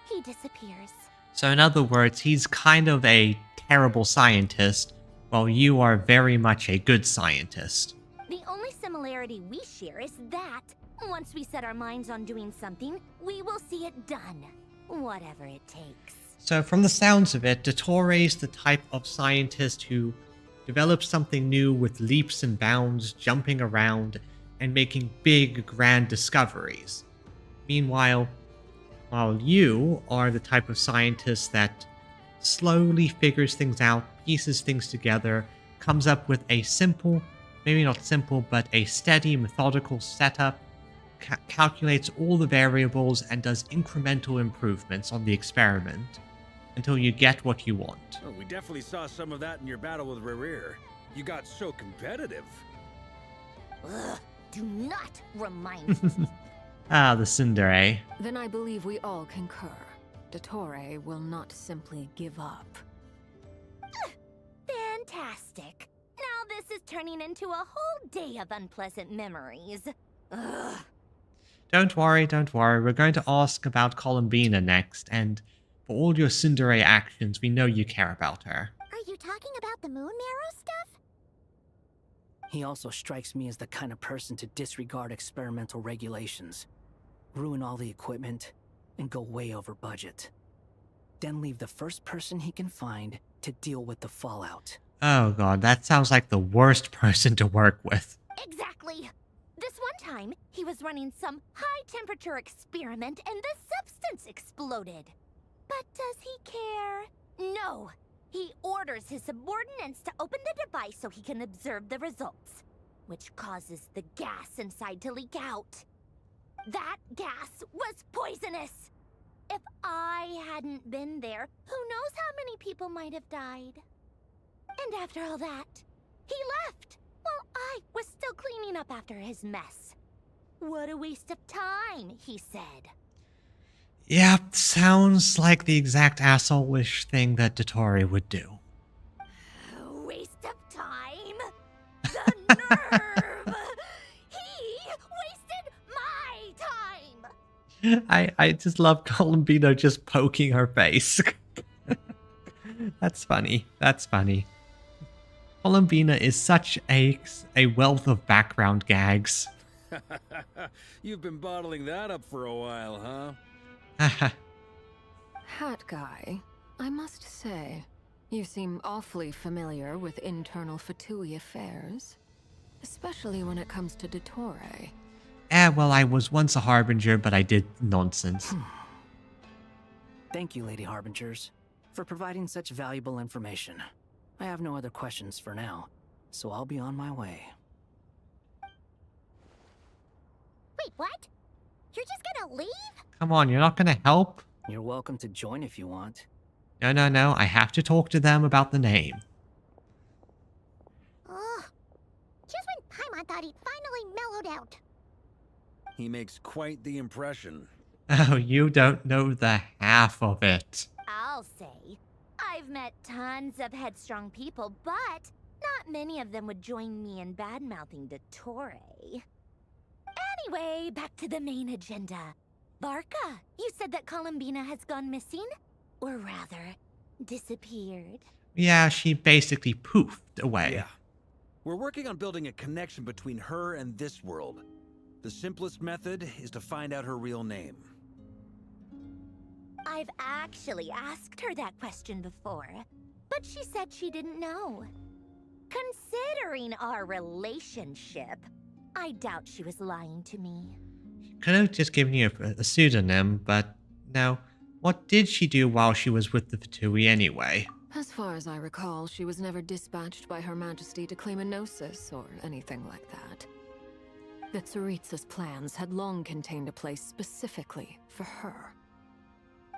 he disappears. So in other words, he's kind of a terrible scientist, while you are very much a good scientist. The only similarity we share is that, once we set our minds on doing something, we will see it done, whatever it takes. So from the sounds of it, Dottore's the type of scientist who develops something new with leaps and bounds, jumping around, and making big, grand discoveries. Meanwhile, while you are the type of scientist that slowly figures things out, pieces things together, comes up with a simple, maybe not simple, but a steady, methodical setup, calculates all the variables, and does incremental improvements on the experiment until you get what you want. Oh, we definitely saw some of that in your battle with Rerir. You got so competitive. Ugh, do not remind me. Ah, the tsundere. Then I believe we all concur. Dottore will not simply give up. Fantastic. Now this is turning into a whole day of unpleasant memories. Ugh. Don't worry, we're going to ask about Columbina next, and for all your tsundere actions, we know you care about her. Are you talking about the moon marrow stuff? He also strikes me as the kind of person to disregard experimental regulations, ruin all the equipment, and go way over budget. Then leave the first person he can find to deal with the fallout. Oh god, that sounds like the worst person to work with. Exactly. This one time, he was running some high-temperature experiment and the substance exploded. But does he care? No. He orders his subordinates to open the device so he can observe the results, which causes the gas inside to leak out. That gas was poisonous. If I hadn't been there, who knows how many people might have died. And after all that, he left. While I was still cleaning up after his mess. What a waste of time, he said. Yep, sounds like the exact asshole-ish thing that Dottore would do. Waste of time? The nerve! He wasted my time! I just love Columbino just poking her face. That's funny. Columbina is such a wealth of background gags. You've been bottling that up for a while, huh? Hat guy, I must say, you seem awfully familiar with internal Fatui affairs. Especially when it comes to Dottore. Well, I was once a Harbinger, but I did nonsense. Thank you, Lady Harbingers, for providing such valuable information. I have no other questions for now, so I'll be on my way. Wait, what? You're just gonna leave? Come on, you're not gonna help? You're welcome to join if you want. No, I have to talk to them about the name. Ugh. Just when Paimon thought he'd finally mellowed out. He makes quite the impression. Oh, you don't know the half of it. I'll say. I've met tons of headstrong people, but not many of them would join me in bad-mouthing Dottore. Anyway, back to the main agenda. Barca, you said that Columbina has gone missing? Or rather, disappeared. Yeah, she basically poofed away. Yeah. We're working on building a connection between her and this world. The simplest method is to find out her real name. I've actually asked her that question before, but she said she didn't know. Considering our relationship, I doubt she was lying to me. Could have just given you a pseudonym, but no. What did she do while she was with the Fatui anyway? As far as I recall, she was never dispatched by Her Majesty to claim a gnosis or anything like that. that Tsaritsa's plans had long contained a place specifically for her.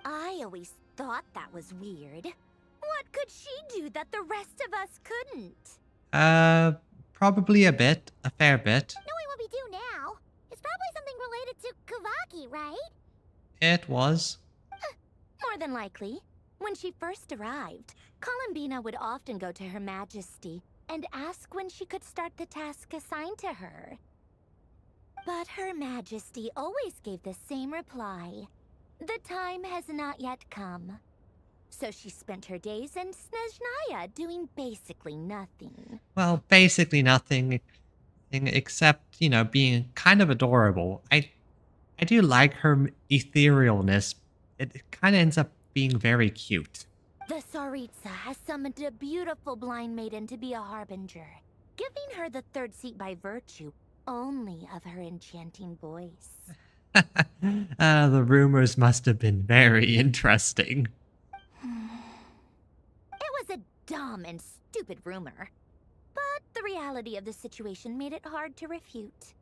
I always thought that was weird. What could she do that the rest of us couldn't? Probably a fair bit. Knowing what we do now, it's probably something related to Kavaki, right? It was. More than likely. When she first arrived, Columbina would often go to Her Majesty and ask when she could start the task assigned to her. But Her Majesty always gave the same reply. The time has not yet come. So she spent her days in Snezhnaya doing basically nothing. Well, basically nothing except, you know, being kind of adorable. I do like her etherealness. It kind of ends up being very cute. The Tsaritsa has summoned a beautiful blind maiden to be a harbinger, giving her the third seat by virtue only of her enchanting voice. The rumors must have been very interesting. It was a dumb and stupid rumor, but the reality of the situation made it hard to refute.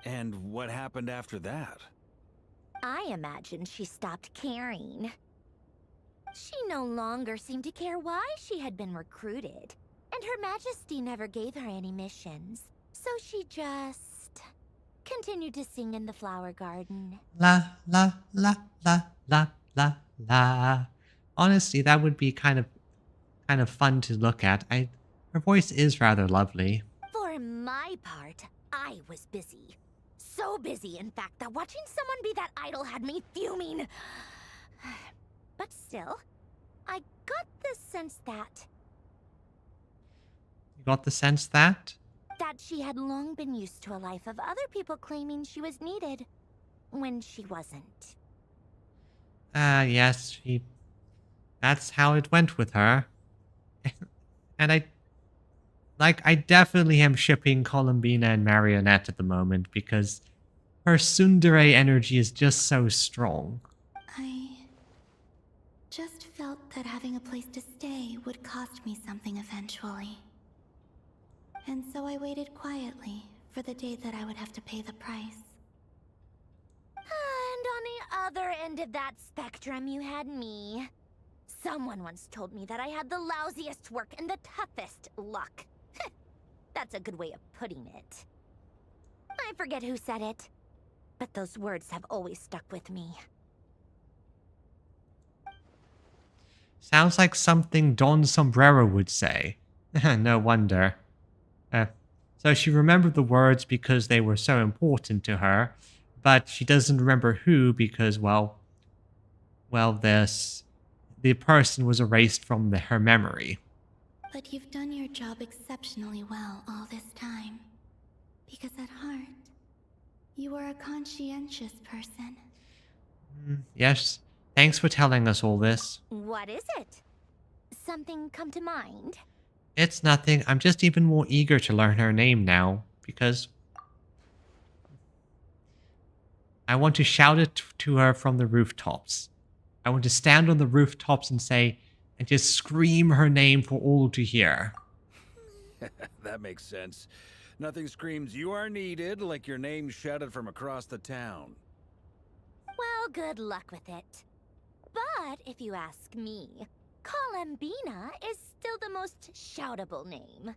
And what happened after that? I imagine she stopped caring. She no longer seemed to care why she had been recruited, and Her Majesty never gave her any missions, so she just continued to sing in the flower garden. La la la la la la la. Honestly, that would be kind of fun to look at. Her voice is rather lovely. For my part, I was busy. So busy, in fact, that watching someone be that idol had me fuming. But still, I got the sense that You got the sense that? that she had long been used to a life of other people claiming she was needed when she wasn't. Yes, that's how it went with her. And I definitely am shipping Columbina and Marionette at the moment because her tsundere energy is just so strong. I just felt that having a place to stay would cost me something eventually. And so I waited quietly for the day that I would have to pay the price. And on the other end of that spectrum, you had me. Someone once told me that I had the lousiest work and the toughest luck. That's a good way of putting it. I forget who said it, but those words have always stuck with me. Sounds like something Don Sombrero would say. No wonder. So she remembered the words because they were so important to her, but she doesn't remember who because, well, the person was erased from her memory. But you've done your job exceptionally well all this time. Because at heart, you are a conscientious person. Yes, thanks for telling us all this. What is it? Something come to mind? It's nothing. I'm just even more eager to learn her name now because I want to shout it to her from the rooftops. I want to stand on the rooftops and just scream her name for all to hear. That makes sense. Nothing screams you are needed like your name shouted from across the town. Well, good luck with it. But if you ask me, Columbina is still the most shoutable name.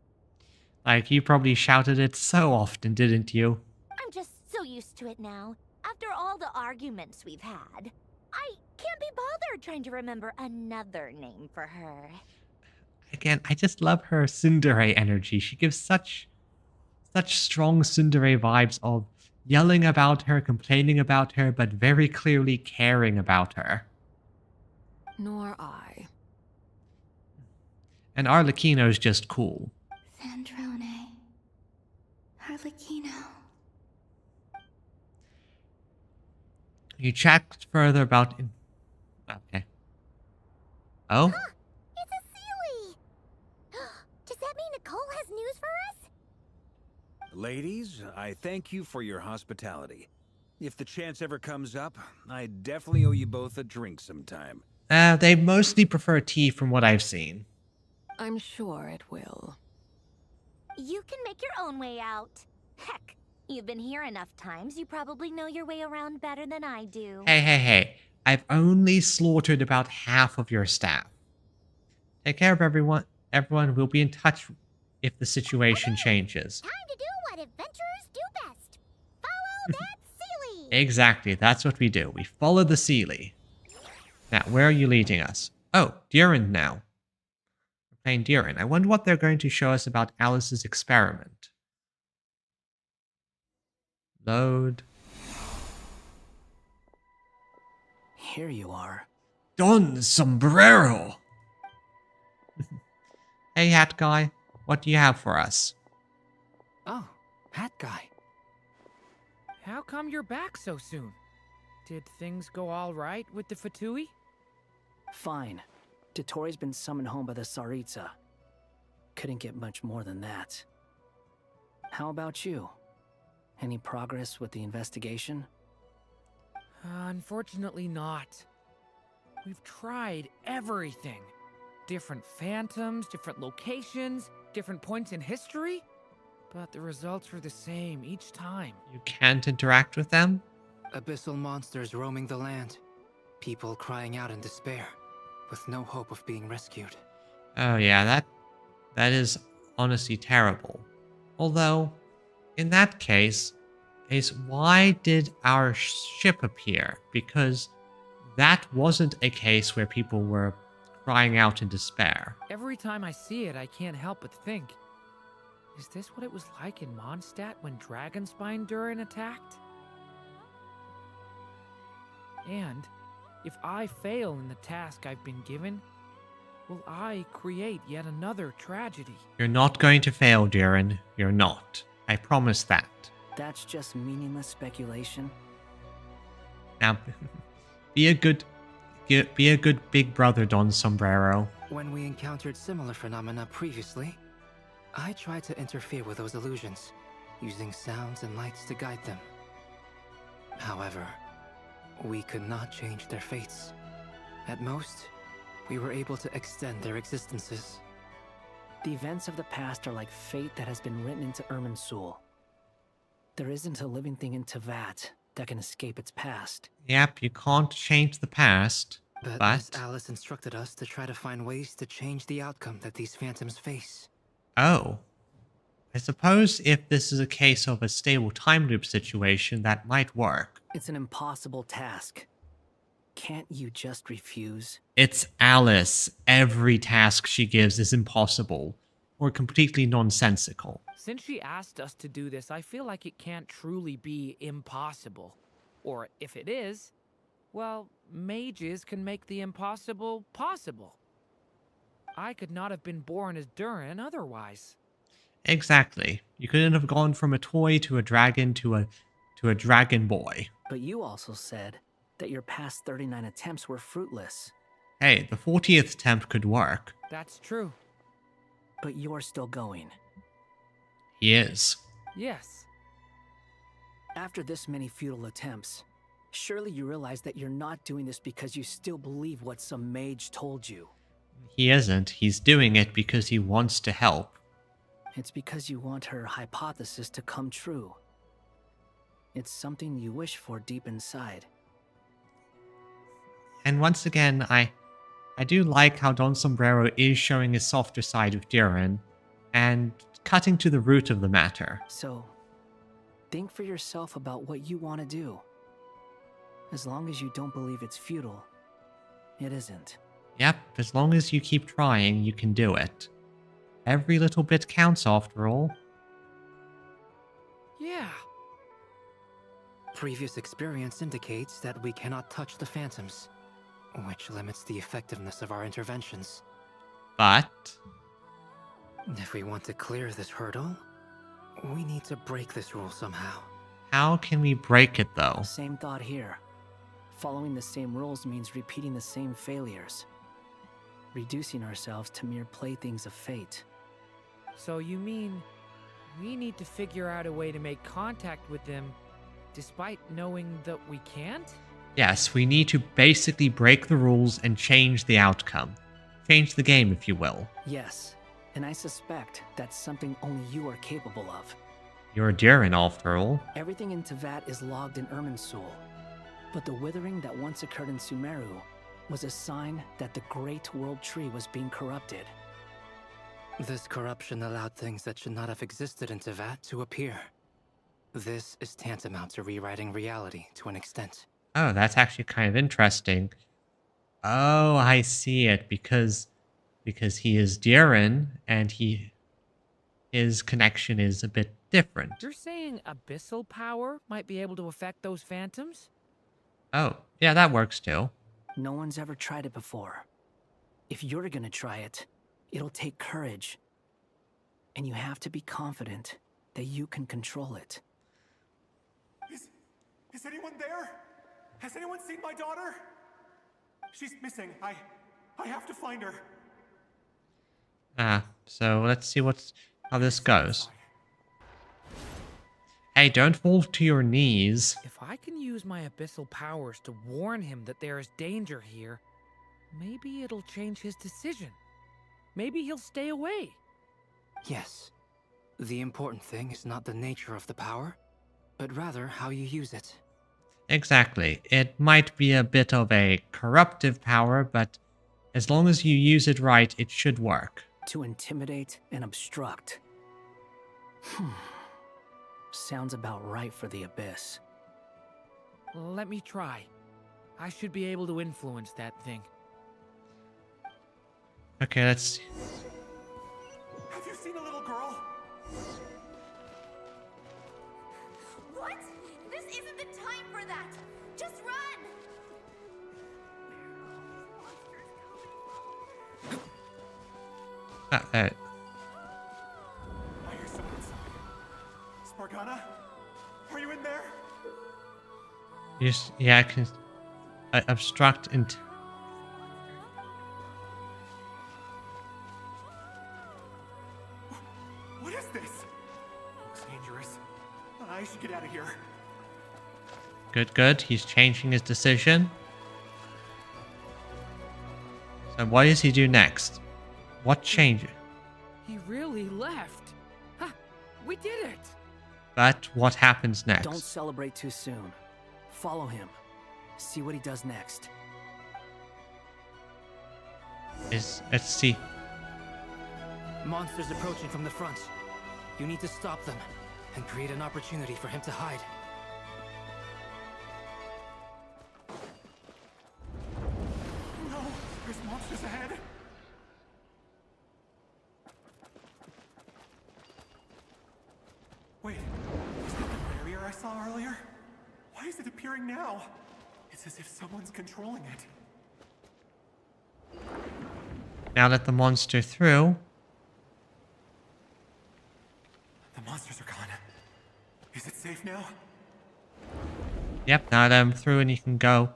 Like, you probably shouted it so often, didn't you? I'm just so used to it now. After all the arguments we've had, I can't be bothered trying to remember another name for her. Again, I just love her tsundere energy. She gives such strong tsundere vibes of yelling about her, complaining about her, but very clearly caring about her. Nor I. And Arlecchino's just cool. Sandrone. Arlecchino. You checked further about... Okay. Oh? Huh, it's a Sealy! Does that mean Nicole has news for us? Ladies, I thank you for your hospitality. If the chance ever comes up, I definitely owe you both a drink sometime. They mostly prefer tea from what I've seen. I'm sure it will. You can make your own way out. Heck, You've been here enough times, you probably know your way around better than I do. Hey. I've only slaughtered about half of your staff. Take care of everyone. Everyone will be in touch if the situation changes. Time to do what adventurers do best. Follow that Sealy! Exactly, that's what we do. We follow the Sealy. Now, where are you leading us? Oh, Durin now. We're playing Durin. I wonder what they're going to show us about Alice's experiment. Load. Here you are. Don Sombrero! Hey, hat guy. What do you have for us? Oh, hat guy. How come you're back so soon? Did things go all right with the Fatui? Fine. Dotori's been summoned home by the Tsaritsa. Couldn't get much more than that. How about you? Any progress with the investigation? Unfortunately not. We've tried everything. Different phantoms, different locations, different points in history. But the results were the same each time. You can't interact with them? Abyssal monsters roaming the land. People crying out in despair, with no hope of being rescued. Oh yeah, that is honestly terrible. Although, in that case, why did our ship appear? Because that wasn't a case where people were crying out in despair. Every time I see it, I can't help but think, is this what it was like in Mondstadt when Dragonspine Durin attacked? And if I fail in the task I've been given, will I create yet another tragedy? You're not going to fail, Durin. You're not. I promise that. That's just meaningless speculation. Now, be a good big brother, Don Sombrero. When we encountered similar phenomena previously, I tried to interfere with those illusions, using sounds and lights to guide them. However, we could not change their fates. At most, we were able to extend their existences. The events of the past are like fate that has been written into Irminsul. There isn't a living thing in Teyvat that can escape its past. Yep, you can't change the past, But Miss Alice instructed us to try to find ways to change the outcome that these phantoms face. Oh. I suppose if this is a case of a stable time loop situation, that might work. It's an impossible task. Can't you just refuse? It's Alice. Every task she gives is impossible or completely nonsensical. Since she asked us to do this, I feel like it can't truly be impossible. Or if it is, well, mages can make the impossible possible. I could not have been born as Durin otherwise. Exactly. You couldn't have gone from a toy to a dragon to a dragon boy. But you also said that your past 39 attempts were fruitless. Hey, the 40th attempt could work. That's true. But you're still going. He is. Yes. After this many futile attempts, surely you realize that you're not doing this because you still believe what some mage told you. He isn't. He's doing it because he wants to help. It's because you want her hypothesis to come true. It's something you wish for deep inside. And once again, I do like how Don Sombrero is showing his softer side with Durin and cutting to the root of the matter. So, think for yourself about what you want to do. As long as you don't believe it's futile, it isn't. Yep, as long as you keep trying, you can do it. Every little bit counts after all. Yeah. Previous experience indicates that we cannot touch the phantoms, which limits the effectiveness of our interventions. But If we want to clear this hurdle, we need to break this rule somehow. how can we break it though? Same thought here. Following the same rules means repeating the same failures. Reducing ourselves to mere playthings of fate. So you mean we need to figure out a way to make contact with them despite knowing that we can't? Yes, we need to basically break the rules and change the outcome. Change the game, if you will. Yes, and I suspect that's something only you are capable of. You're a Durin after all. Everything in Tevat is logged in Irminsul, but the withering that once occurred in Sumeru was a sign that the Great World Tree was being corrupted. This corruption allowed things that should not have existed in Tevat to appear. This is tantamount to rewriting reality to an extent. Oh, that's actually kind of interesting. Oh, I see it. Because he is Durin and his connection is a bit different. You're saying abyssal power might be able to affect those phantoms? Oh, yeah, that works too. No one's ever tried it before. If you're gonna try it, it'll take courage. And you have to be confident that you can control it. Is anyone there? Has anyone seen my daughter? She's missing. I have to find her. So let's see how this goes. Hey, don't fall to your knees. If I can use my abyssal powers to warn him that there is danger here, maybe it'll change his decision. Maybe he'll stay away. Yes. The important thing is not the nature of the power, but rather how you use it. Exactly. It might be a bit of a corruptive power, but as long as you use it right, it should work. To intimidate and obstruct. Sounds about right for the Abyss. Let me try. I should be able to influence that thing. Okay, let's see. Have you seen a little girl? What? This isn't the time for that! Just run! There. I hear someone inside. Spargana? Are you in there? Yeah, I can obstruct and. What is this? Looks dangerous. I should get out of here. Good. He's changing his decision. So what does he do next? What changes? He really left. Ha! We did it! But what happens next? Don't celebrate too soon. Follow him. See what he does next. Let's see. Monsters approaching from the front. You need to stop them and create an opportunity for him to hide. No, there's monsters ahead. Wait, is that the barrier I saw earlier? Why is it appearing now? It's as if someone's controlling it. Now let the monster through. The monsters are gone. Is it safe now? Yep, now let him through and he can go.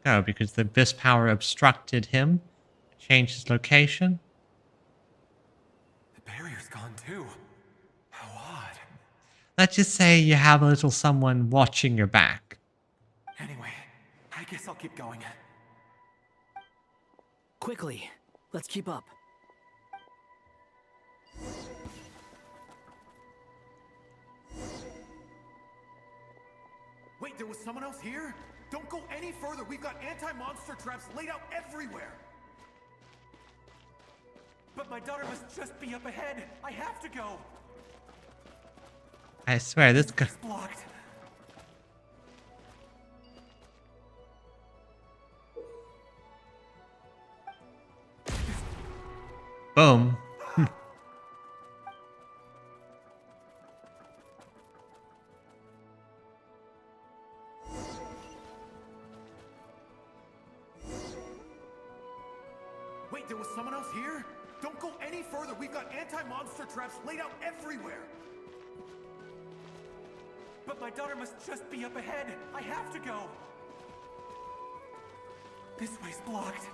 Go, because the abyss power obstructed him. Changed his location. The barrier's gone too. How odd. Let's just say you have a little someone watching your back. Anyway, I guess I'll keep going. Quickly, let's keep up. Wait, there was someone else here? Don't go any further. We've got anti-monster traps laid out everywhere. But my daughter must just be up ahead. I have to go. I swear, this guy... It's blocked. Boom. Wait, there was someone else here? Don't go any further. We've got anti-monster traps laid out everywhere. But my daughter must just be up ahead. I have to go. This way's blocked.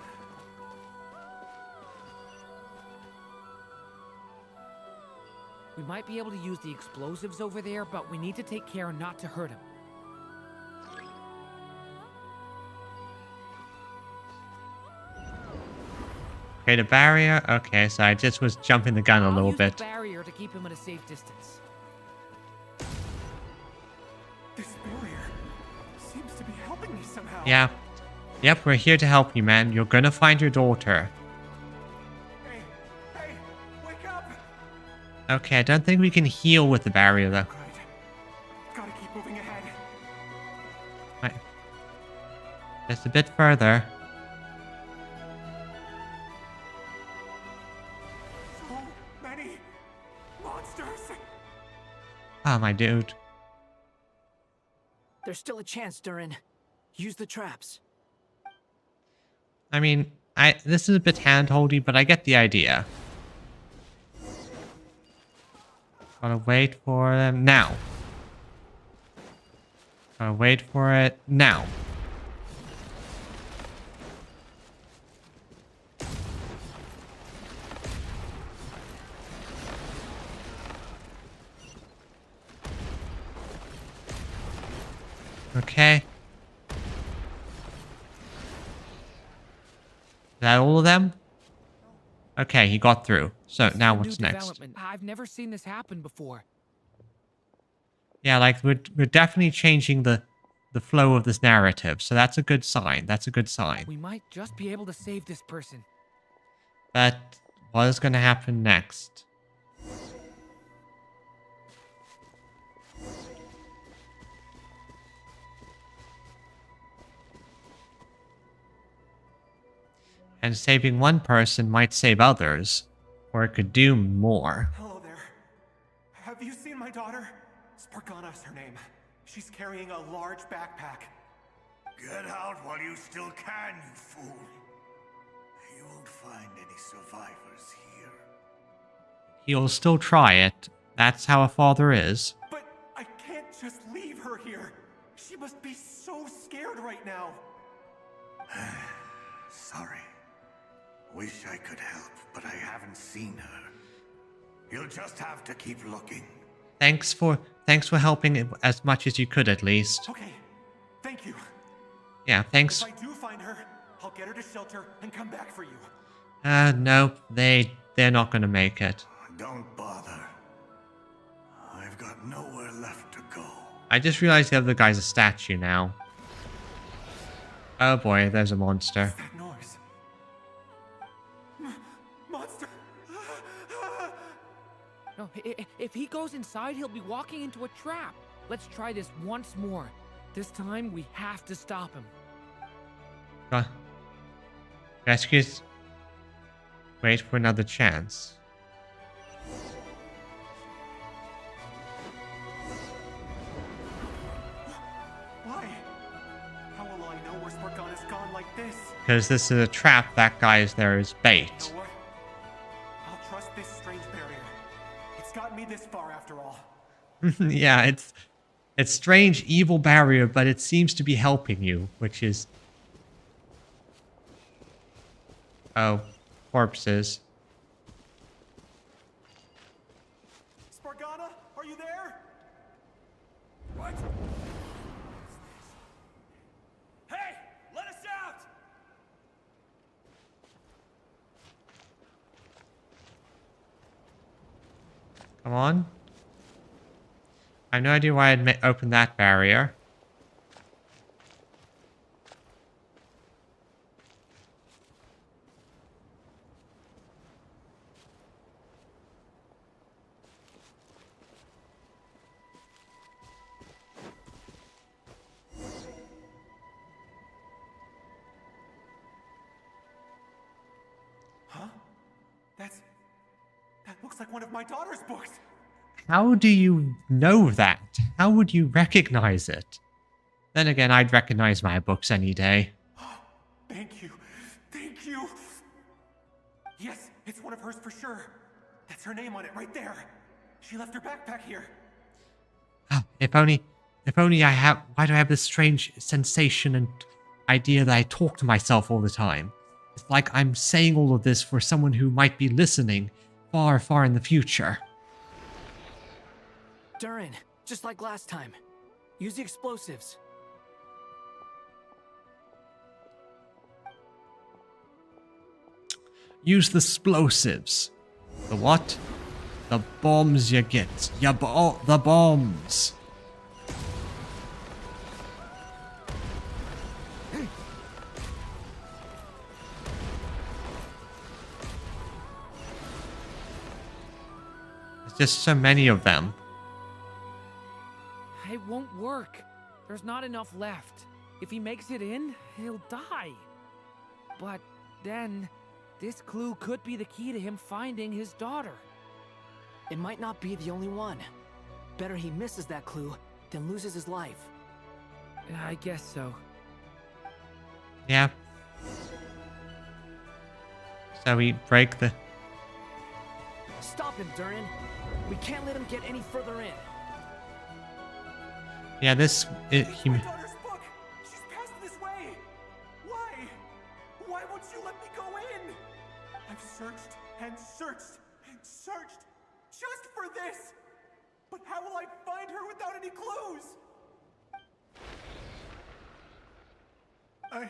We might be able to use the explosives over there, but we need to take care not to hurt him. Okay, the barrier. Okay, so I just was jumping the gun a I'll little use bit. the barrier to keep him at a safe distance. find me somehow. Yeah. Yep, we're here to help you, man. You're gonna find your daughter. Hey, hey, wake up! Okay, I don't think we can heal with the barrier, though. Good. Gotta keep moving ahead. Right. Just a bit further. So many monsters. Oh, my dude. There's still a chance, Durin. Use the traps. I mean, this is a bit hand-holdy, but I get the idea. Gotta wait for them now. Gotta wait for it now. Okay. Is that all of them? Okay, he got through. So This is now a what's new next? development. I've never seen this happen before. Yeah, like we're definitely changing the flow of this narrative. So that's a good sign. That's a good sign. We might just be able to save this person. But what is going to happen next? And saving one person might save others, or it could do more. Hello there. Have you seen my daughter? Spargana's her name. She's carrying a large backpack. Get out while you still can, you fool. You won't find any survivors here. He'll still try it. That's how a father is. But I can't just leave her here. She must be so scared right now. Sorry. Wish I could help, but I haven't seen her. You'll just have to keep looking. Thanks for helping as much as you could, at least. Okay, thank you. Yeah, thanks. If I do find her, I'll get her to shelter and come back for you. No, they're not gonna make it. Don't bother. I've got nowhere left to go. I just realized the other guy's a statue now. Oh boy, there's a monster. That noise. Monster. No, if he goes inside, he'll be walking into a trap. Let's try this once more. This time, we have to stop him. Rescues. Wait for another chance. Why? How will I know where Spargana's gone like this? Because this is a trap, that guy is there as bait. You know what? I'll trust this strange barrier. It's gotten me this far after all. Yeah, it's strange, evil barrier, but it seems to be helping you, which is... Oh, corpses. Spargana, are you there? What? Hey, let us out! Come on. I have no idea why I'd opened that barrier. Huh? That looks like one of my daughter's books. How do you know that? How would you recognize it? Then again, I'd recognize my books any day. Thank you. Thank you. Yes, it's one of hers for sure. That's her name on it right there. She left her backpack here. If only why do I have this strange sensation and idea that I talk to myself all the time? It's like I'm saying all of this for someone who might be listening far, far in the future. Durin, just like last time. Use the explosives. Use the explosives. The what? The bombs you get. The bombs. There's so many of them. It won't work. There's not enough left. If he makes it in, he'll die. But then, this clue could be the key to him finding his daughter. It might not be the only one. Better he misses that clue than loses his life. I guess so. Yeah. So we break the... Stop him, Durin. We can't let him get any further in. Yeah, this... My daughter's book! She's passed this way! Why? Why won't you let me go in? I've searched and searched and searched just for this! But how will I find her without any clues? I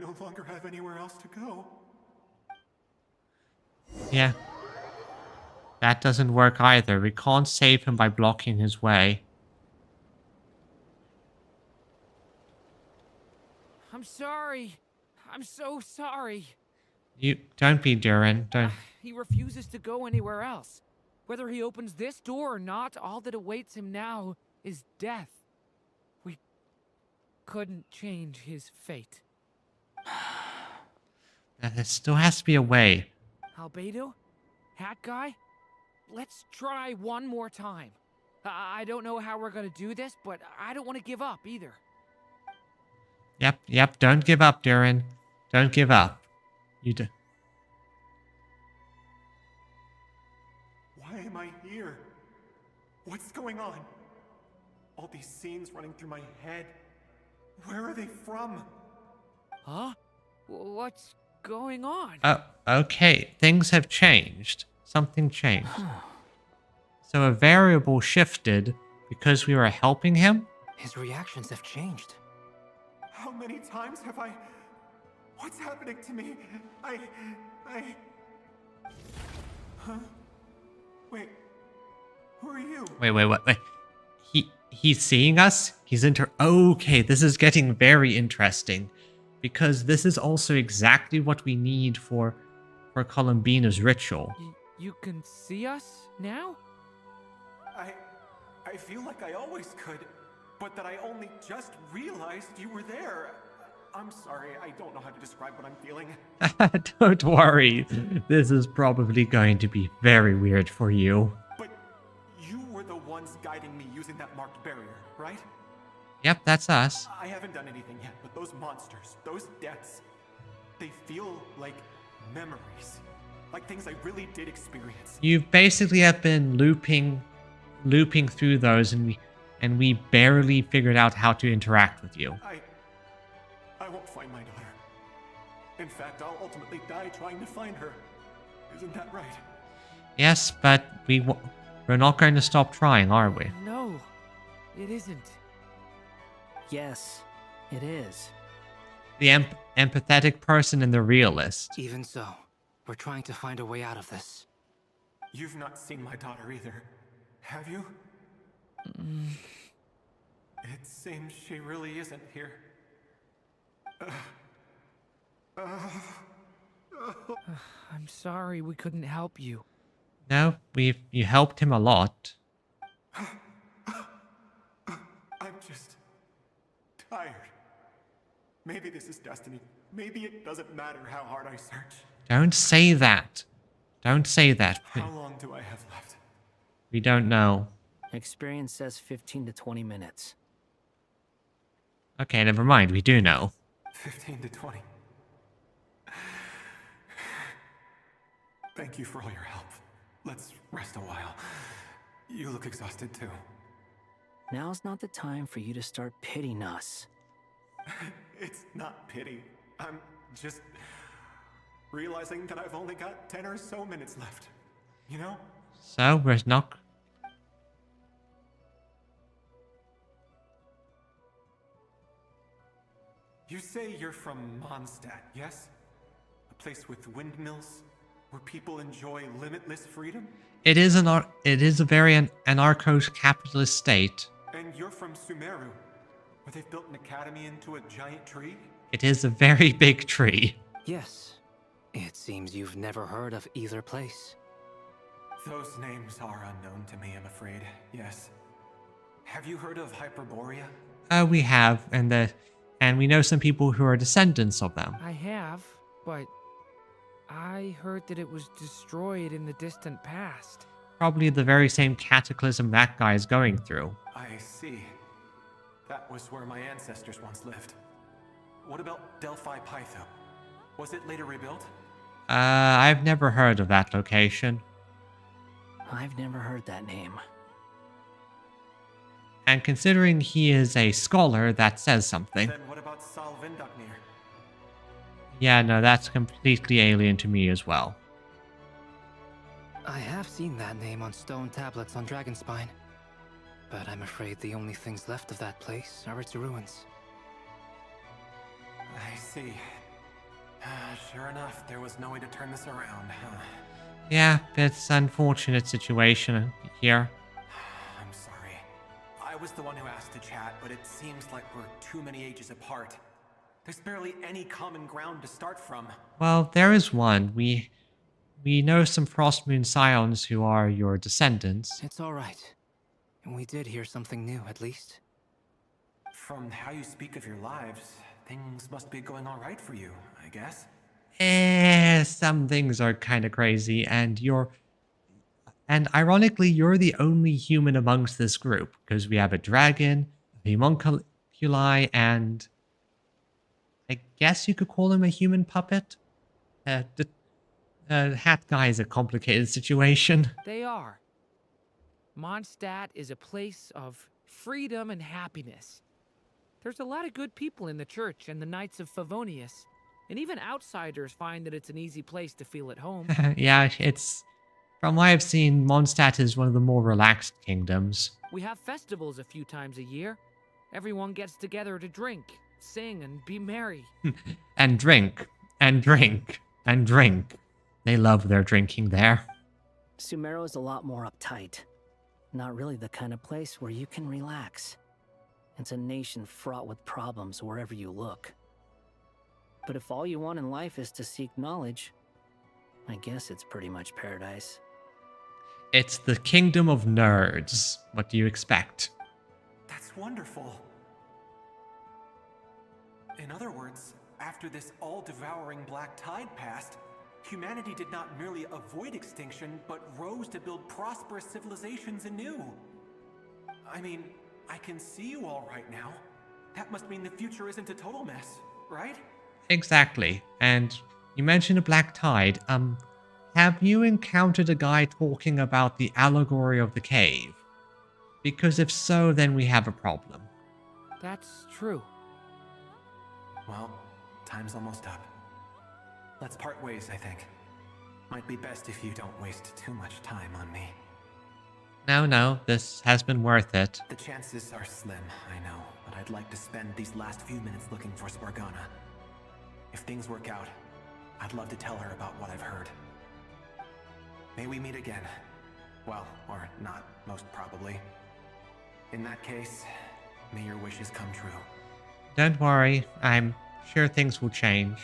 no longer have anywhere else to go. Yeah. That doesn't work either. We can't save him by blocking his way. I'm sorry. I'm so sorry. You don't be Durin. Don't. He refuses to go anywhere else. Whether he opens this door or not, all that awaits him now is death. We couldn't change his fate. There still has to be a way. Albedo? Hat guy? Let's try one more time. I don't know how we're gonna do this, but I don't want to give up either. Yep. Don't give up, Durin. Don't give up. You do. Why am I here? What's going on? All these scenes running through my head. Where are they from? Huh? What's going on? Oh, okay. Things have changed. Something changed. So a variable shifted because we were helping him? His reactions have changed. How many times have I... What's happening to me? Huh? Wait. Who are you? Wait. He's seeing us? He's Okay, this is getting very interesting. Because this is also exactly what we need for Columbina's ritual. You can see us now? I feel like I always could, but that I only just realized you were there. I'm sorry, I don't know how to describe what I'm feeling. Don't worry. This is probably going to be very weird for you. But you were the ones guiding me using that marked barrier, right? Yep, that's us. I haven't done anything yet, but those monsters, those deaths, they feel like memories. Like things I really did experience. You basically have been looping through those, and we barely figured out how to interact with you. I won't find my daughter. In fact, I'll ultimately die trying to find her. Isn't that right? Yes, but we're not going to stop trying, are we? No, it isn't. Yes, it is. The empathetic person and the realist. Even so, we're trying to find a way out of this. You've not seen my daughter either, have you? It seems she really isn't here. I'm sorry we couldn't help you. No, you helped him a lot. I'm just tired. Maybe this is destiny. Maybe it doesn't matter how hard I search. Don't say that. Don't say that. How long do I have left? We don't know. Experience says 15 to 20 minutes. Okay, never mind. We do know. 15 to 20. Thank you for all your help. Let's rest a while. You look exhausted too. Now's not the time for you to start pitying us. It's not pity. I'm just realizing that I've only got 10 or so minutes left. You know? So, we're not... You say you're from Mondstadt, yes? A place with windmills, where people enjoy limitless freedom? It is a very anarcho-capitalist state. And you're from Sumeru, where they've built an academy into a giant tree? It is a very big tree. Yes. It seems you've never heard of either place. Those names are unknown to me, I'm afraid. Yes. Have you heard of Hyperborea? We have, and we know some people who are descendants of them. I have, but I heard that it was destroyed in the distant past. Probably the very same cataclysm that guy is going through. I see. That was where my ancestors once lived. What about Delphi Pytho? Was it later rebuilt? I've never heard of that location. I've never heard that name. And considering he is a scholar, that says something. Then what about Sal Vindaknir? Yeah, no, that's completely alien to me as well. I have seen that name on stone tablets on Dragonspine, but I'm afraid the only things left of that place are its ruins. I see. Sure enough, there was no way to turn this around, huh? Yeah, it's an unfortunate situation here. I'm sorry. I was the one who asked to chat, but it seems like we're too many ages apart. There's barely any common ground to start from. Well, there is one. We know some Frostmoon Scions who are your descendants. It's alright. We did hear something new, at least. From how you speak of your lives, things must be going alright for you, I guess. Some things are kind of crazy, and ironically, you're the only human amongst this group, because we have a dragon, a homunculi, and I guess you could call him a human puppet. The hat guy is a complicated situation. They are. Mondstadt is a place of freedom and happiness. There's a lot of good people in the church and the Knights of Favonius, and even outsiders find that it's an easy place to feel at home. Yeah, it's... From what I've seen, Mondstadt is one of the more relaxed kingdoms. We have festivals a few times a year. Everyone gets together to drink, sing, and be merry. And drink, and drink, and drink. They love their drinking there. Sumeru is a lot more uptight. Not really the kind of place where you can relax. It's a nation fraught with problems wherever you look. But if all you want in life is to seek knowledge, I guess it's pretty much paradise. It's the kingdom of nerds. What do you expect? That's wonderful. In other words, after this all-devouring black tide passed, humanity did not merely avoid extinction, but rose to build prosperous civilizations anew. I mean, I can see you all right now. That must mean the future isn't a total mess, right? Exactly. And you mentioned a black tide. Have you encountered a guy talking about the allegory of the cave? Because if so, then we have a problem. That's true. Well, time's almost up. Let's part ways, I think. Might be best if you don't waste too much time on me. No, this has been worth it. The chances are slim, I know, but I'd like to spend these last few minutes looking for Spargana. If things work out, I'd love to tell her about what I've heard. May we meet again. Well, or not, most probably. In that case, may your wishes come true. Don't worry, I'm sure things will change.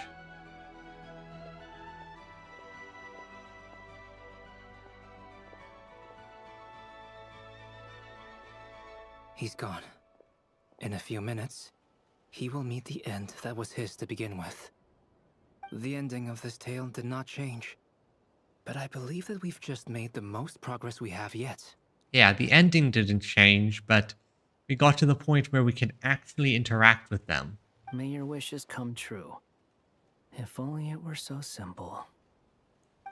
He's gone. In a few minutes, he will meet the end that was his to begin with. The ending of this tale did not change, but I believe that we've just made the most progress we have yet. Yeah, the ending didn't change, but we got to the point where we can actually interact with them. May your wishes come true. If only it were so simple.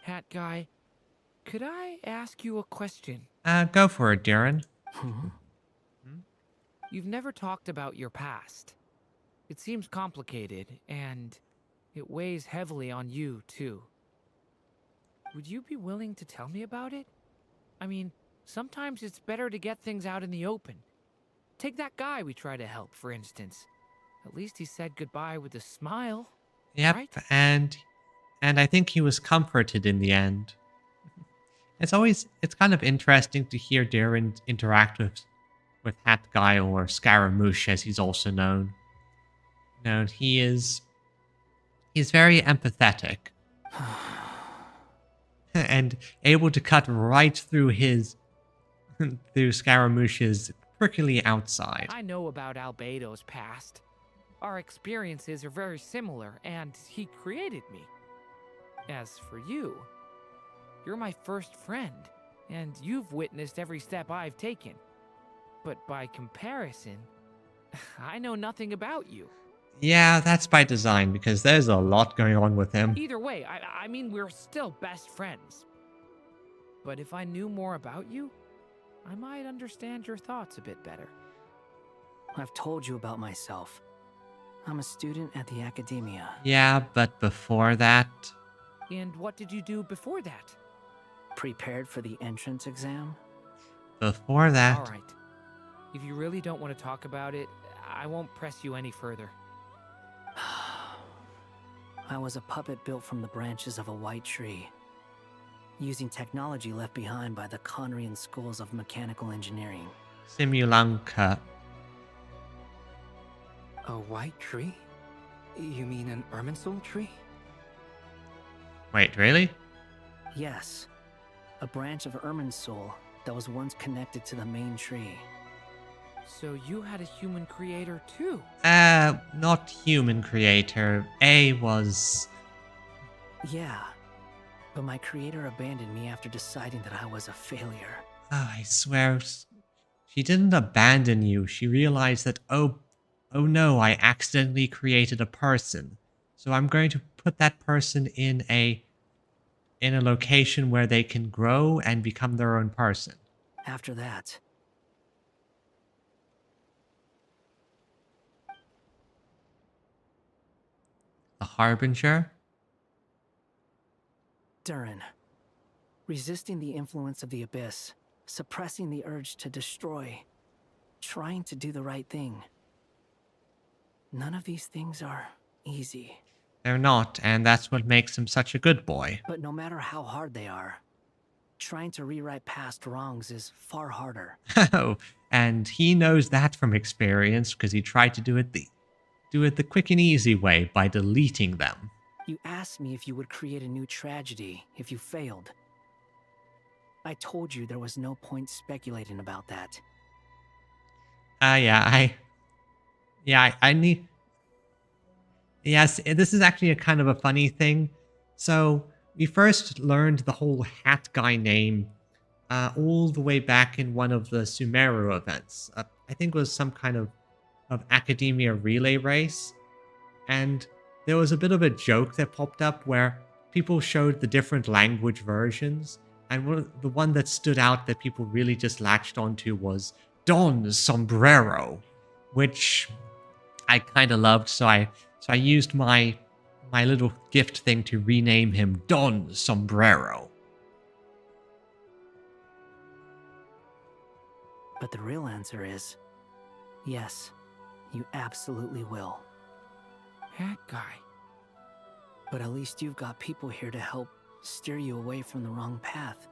Hat guy, could I ask you a question? Go for it, Darren. You've never talked about your past. It seems complicated, and it weighs heavily on you, too. Would you be willing to tell me about it? I mean, sometimes it's better to get things out in the open. Take that guy we try to help, for instance. At least he said goodbye with a smile. Yep, right? and I think he was comforted in the end. It's kind of interesting to hear Darren interact with Hat Guy, or Scaramouche as he's also known. You know, he's very empathetic. and able to cut right through his through Scaramouche's prickly outside. I know about Albedo's past. Our experiences are very similar, and he created me. As for you, you're my first friend, and you've witnessed every step I've taken. But by comparison, I know nothing about you. Yeah, that's by design, because there's a lot going on with him. Either way, I mean, we're still best friends. But if I knew more about you, I might understand your thoughts a bit better. I've told you about myself. I'm a student at the academia. Yeah, but before that... And what did you do before that? Prepared for the entrance exam? Before that... All right. If you really don't want to talk about it, I won't press you any further. I was a puppet built from the branches of a white tree, using technology left behind by the Conrian schools of mechanical engineering. Simulanka. A white tree? You mean an Irminsul tree? Wait, really? Yes, a branch of Irminsul that was once connected to the main tree. So you had a human creator too? Not human creator. A was... Yeah, but my creator abandoned me after deciding that I was a failure. Oh, I swear... She didn't abandon you. She realized that, oh no, I accidentally created a person. So I'm going to put that person in a location where they can grow and become their own person. After that, A harbinger? Durin. Resisting the influence of the abyss, suppressing the urge to destroy, trying to do the right thing. None of these things are easy. They're not, and that's what makes him such a good boy. But no matter how hard they are, trying to rewrite past wrongs is far harder. Oh, and he knows that from experience because he tried to do it the quick and easy way by deleting them. You asked me if you would create a new tragedy if you failed. I told you there was no point speculating about that. I need... Yes, this is actually a kind of a funny thing. So, we first learned the whole hat guy name all the way back in one of the Sumeru events. I think it was some kind of academia relay race. And there was a bit of a joke that popped up where people showed the different language versions. And the one that stood out that people really just latched onto was Don Sombrero, which I kind of loved. So I used my little gift thing to rename him Don Sombrero. But the real answer is, yes, you absolutely will. Hat guy. But at least you've got people here to help steer you away from the wrong path.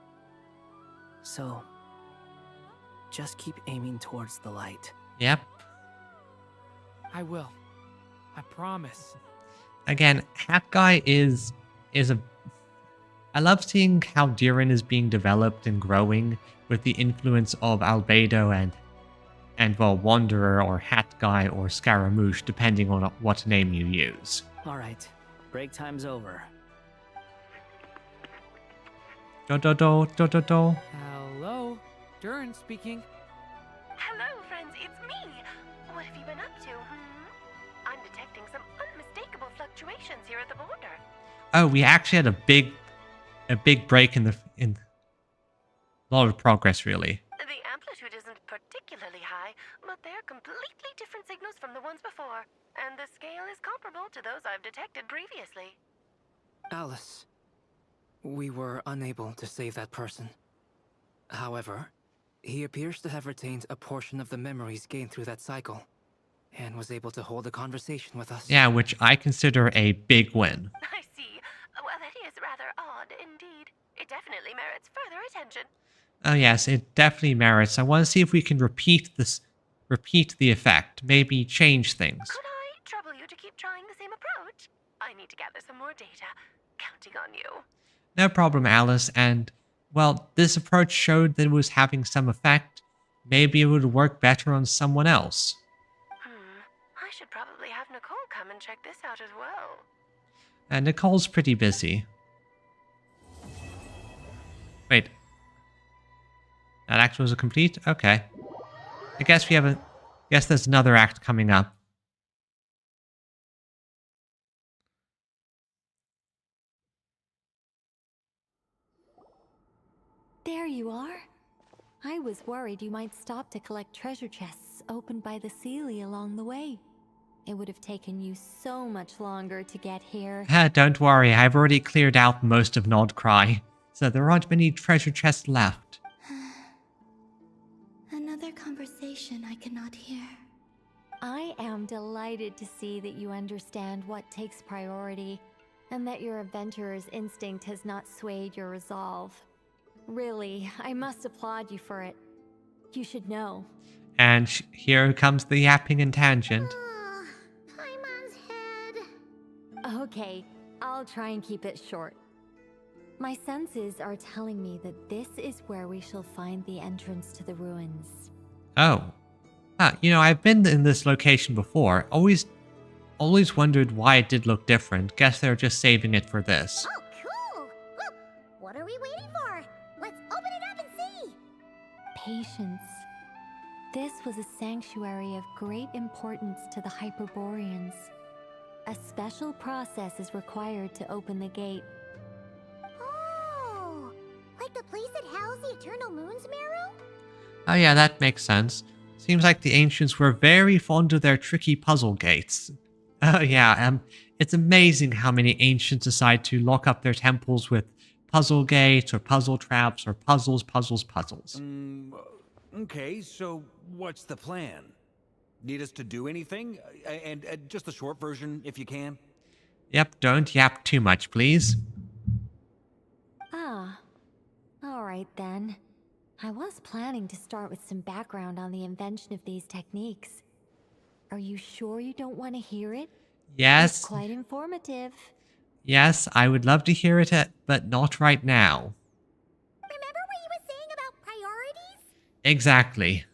So, just keep aiming towards the light. Yep. I will. I promise. Again, Hat Guy is a... I love seeing how Durin is being developed and growing with the influence of Albedo and well, Wanderer or Hat Guy or Scaramouche, depending on what name you use. Alright, break time's over. Do. Hello? Durin speaking. Hello, friends, it's me. What have you been up to, I'm detecting some unmistakable fluctuations here at the border. Oh, we actually had a big break in a lot of progress, really. The amplitude isn't particularly high, but they're completely different signals from the ones before, and the scale is comparable to those I've detected previously. Alice, we were unable to save that person. However, he appears to have retained a portion of the memories gained through that cycle, and was able to hold a conversation with us. Yeah, which I consider a big win. I see. Well, that is rather odd indeed. It definitely merits further attention. Oh yes, it definitely merits. I want to see if we can repeat the effect, maybe change things. Could I trouble you to keep trying the same approach? I need to gather some more data. Counting on you. No problem, Alice, and, well, this approach showed that it was having some effect. Maybe it would work better on someone else. I should probably have Nicole come and check this out as well. And Nicole's pretty busy. Wait. That act was a complete? Okay. I guess we have a... Guess there's another act coming up. There you are. I was worried you might stop to collect treasure chests opened by the Seelie along the way. It would have taken you so much longer to get here. Don't worry, I've already cleared out most of Nodcry, so there aren't many treasure chests left. Another conversation I cannot hear. I am delighted to see that you understand what takes priority, and that your adventurer's instinct has not swayed your resolve. Really, I must applaud you for it. You should know. And here comes the yapping and tangent. Paimon's head. Okay, I'll try and keep it short. My senses are telling me that this is where we shall find the entrance to the ruins. Oh. I've been in this location before. Always wondered why it did look different. Guess they're just saving it for this. Oh, cool! Well, what are we waiting for? Let's open it up and see! Patience. This was a sanctuary of great importance to the Hyperboreans. A special process is required to open the gate. Oh! Like the place that housed the Eternal Moon's Marrow? Oh yeah, that makes sense. Seems like the ancients were very fond of their tricky puzzle gates. Oh yeah, it's amazing how many ancients decide to lock up their temples with puzzle gates or puzzle traps or puzzles. Okay, so what's the plan? Need us to do anything? And just the short version, if you can. Yep, don't yap too much, please. Ah. Alright then. I was planning to start with some background on the invention of these techniques. Are you sure you don't want to hear it? Yes. It's quite informative. Yes, I would love to hear it, but not right now. Remember what you were saying about priorities? Exactly.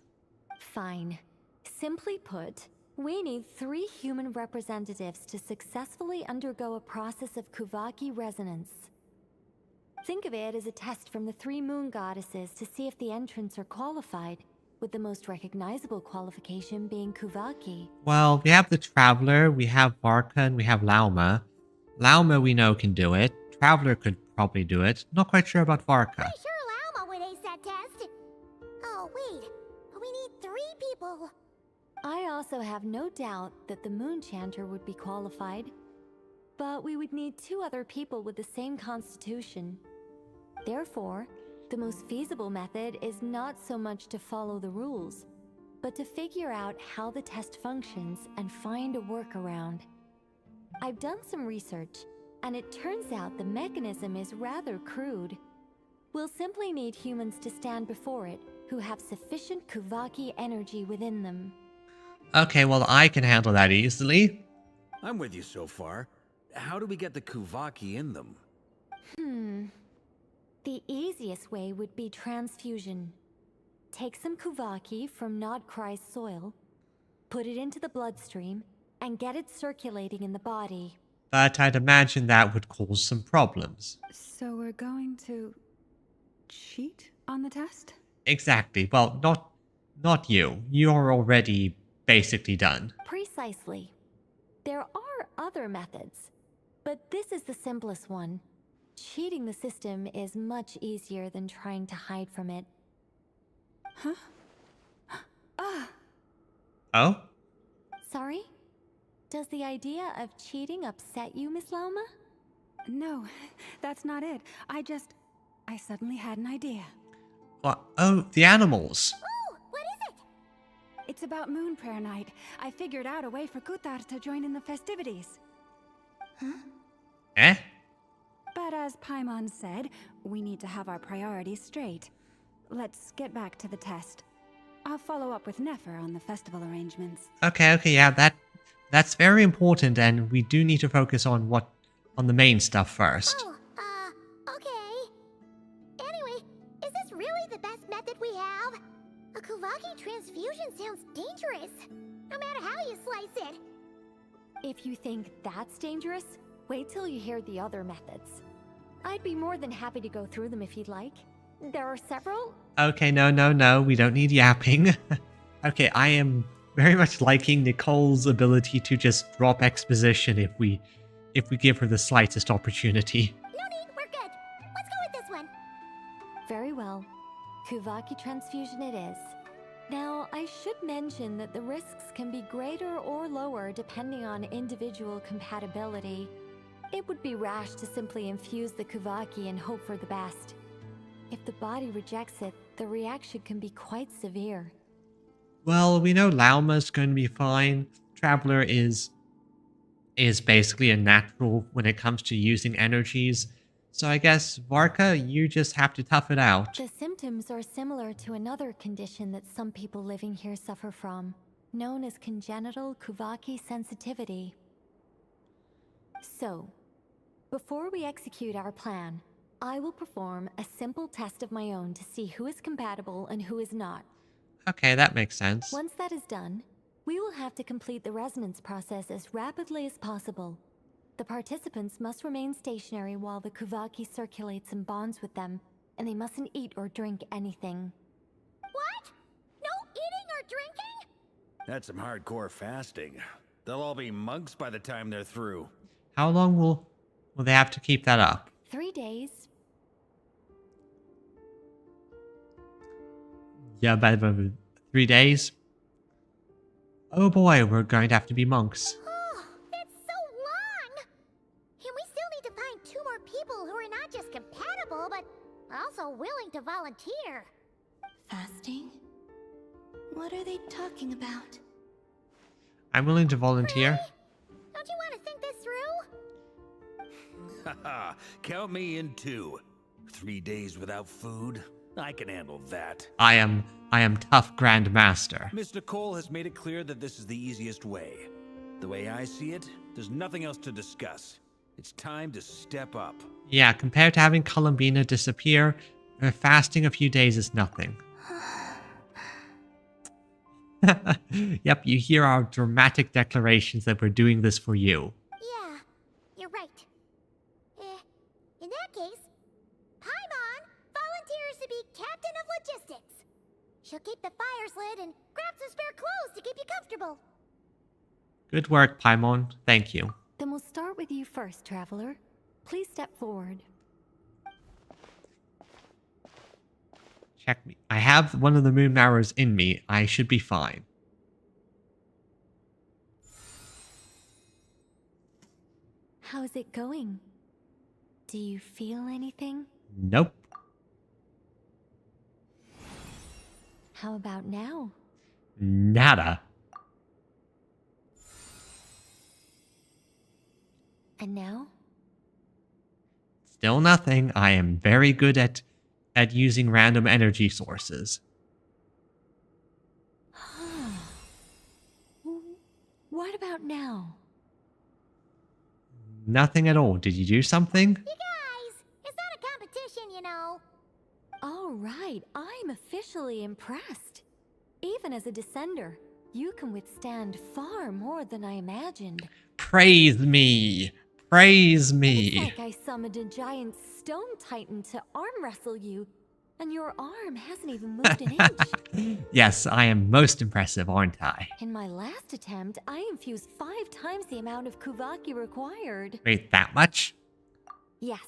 Fine. Simply put, we need 3 human representatives to successfully undergo a process of Kuvaki resonance. Think of it as a test from the 3 moon goddesses to see if the entrants are qualified, with the most recognizable qualification being Kuvaki. Well, we have the Traveler, we have Varka, and we have Lauma. Lauma we know can do it. Traveler could probably do it. Not quite sure about Varka. Pretty sure Lauma would ace that test. Oh, wait. But we need 3 people. I also have no doubt that the Moon Chanter would be qualified. But we would need 2 other people with the same constitution. Therefore, the most feasible method is not so much to follow the rules, but to figure out how the test functions and find a workaround. I've done some research, and it turns out the mechanism is rather crude. We'll simply need humans to stand before it who have sufficient Kuvaki energy within them. Okay, well, I can handle that easily. I'm with you so far. How do we get the Kuvaki in them? The easiest way would be transfusion. Take some Kuvaki from Nodcry's soil, put it into the bloodstream, and get it circulating in the body. But I'd imagine that would cause some problems. So we're going to cheat on the test? Exactly. Well, not you. You're already basically done. Precisely. There are other methods, but this is the simplest one. Cheating the system is much easier than trying to hide from it. Huh? Oh? Sorry? Does the idea of cheating upset you, Miss Lauma? No, that's not it. I suddenly had an idea. What? Oh, the animals. Oh, what is it? It's about Moon Prayer Night. I figured out a way for Kutar to join in the festivities. Eh? But as Paimon said, we need to have our priorities straight. Let's get back to the test. I'll follow up with Nefer on the festival arrangements. Okay, yeah, that's very important, and we do need to focus on the main stuff first. Oh, okay. If you think that's dangerous, wait till you hear the other methods. I'd be more than happy to go through them if you'd like. There are several. Okay, no. We don't need yapping. Okay, I am very much liking Nicole's ability to just drop exposition if we give her the slightest opportunity. No need, we're good. Let's go with this one. Very well. Kuvaki transfusion it is. Now, I should mention that the risks can be greater or lower depending on individual compatibility. It would be rash to simply infuse the Kuvaki and hope for the best. If the body rejects it, the reaction can be quite severe. Well, we know Lauma's going to be fine. Traveler is basically a natural when it comes to using energies. So I guess, Varka, you just have to tough it out. The symptoms are similar to another condition that some people living here suffer from, known as congenital Kuvaki sensitivity. So, before we execute our plan, I will perform a simple test of my own to see who is compatible and who is not. Okay, that makes sense. Once that is done, we will have to complete the resonance process as rapidly as possible. The participants must remain stationary while the Kuvaki circulates and bonds with them, and they mustn't eat or drink anything. What? No eating or drinking? That's some hardcore fasting. They'll all be monks by the time they're through. How long will they have to keep that up? 3 days. Yeah, about 3 days. Oh boy, we're going to have to be monks. Oh, that's so long! And we still need to find 2 more people who are not just compatible, but also willing to volunteer. Fasting? What are they talking about? I'm willing to volunteer. Really? Don't you want to think this through? Haha, count me in too. 3 days without food? I can handle that. I am tough Grand Master. Miss Nicole has made it clear that this is the easiest way. The way I see it, there's nothing else to discuss. It's time to step up. Yeah, compared to having Columbina disappear, fasting a few days is nothing. Yep, you hear our dramatic declarations that we're doing this for you. Yeah, you're right. In that case, Paimon volunteers to be captain of logistics. She'll keep the fires lit and grab some spare clothes to keep you comfortable. Good work, Paimon. Thank you. Then we'll start with you first, Traveler. Please step forward. Check me. I have one of the moon arrows in me. I should be fine. How's it going? Do you feel anything? Nope. How about now? Nada. And now? Still nothing. I am very good at using random energy sources. What about now? Nothing at all. Did you do something? You guys, it's not a competition, you know. All right, I'm officially impressed. Even as a descender, you can withstand far more than I imagined. Praise me. Praise me. It's like I summoned a giant stone titan to arm wrestle you, and your arm hasn't even moved an inch. Yes, I am most impressive, aren't I? In my last attempt, I infused 5 times the amount of Kuvaki required. Wait, that much? Yes.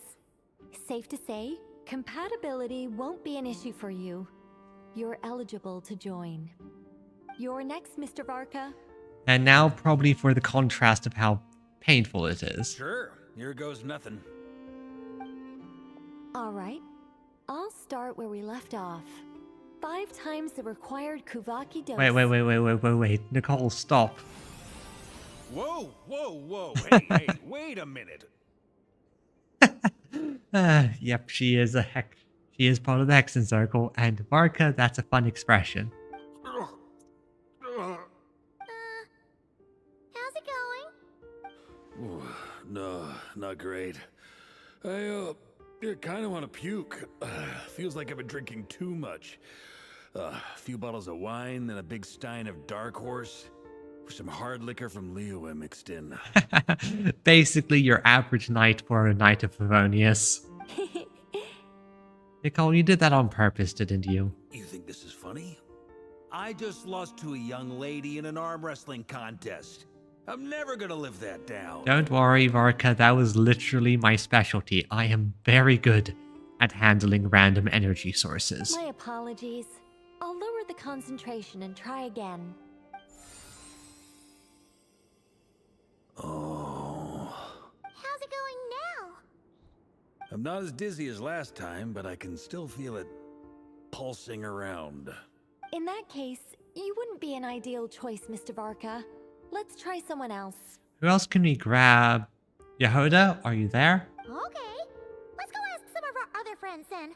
Safe to say, compatibility won't be an issue for you. You're eligible to join. You're next, Mr. Varka. And now probably for the contrast of how painful it is. Sure, here goes nothing. All right. I'll start where we left off. 5 times the required Kuvaki dose. Wait. Nicole, stop. Whoa. Hey, wait a minute. Yep, she is She is part of the Hexen Circle, and Varka, that's a fun expression. How's it going? Ooh, no, not great. I kind of want to puke. Feels like I've been drinking too much. A few bottles of wine, then a big stein of Dark Horse. Some hard liquor from Liyue mixed in. Basically, your average night for a night of Favonius. Nicole, you did that on purpose, didn't you? You think this is funny? I just lost to a young lady in an arm wrestling contest. I'm never gonna live that down. Don't worry, Varka, that was literally my specialty. I am very good at handling random energy sources. My apologies. I'll lower the concentration and try again. Oh. How's it going now? I'm not as dizzy as last time, but I can still feel it pulsing around. In that case, you wouldn't be an ideal choice, Mr. Varka. Let's try someone else. Who else can we grab? Yehuda, are you there? Okay. Let's go ask some of our other friends then.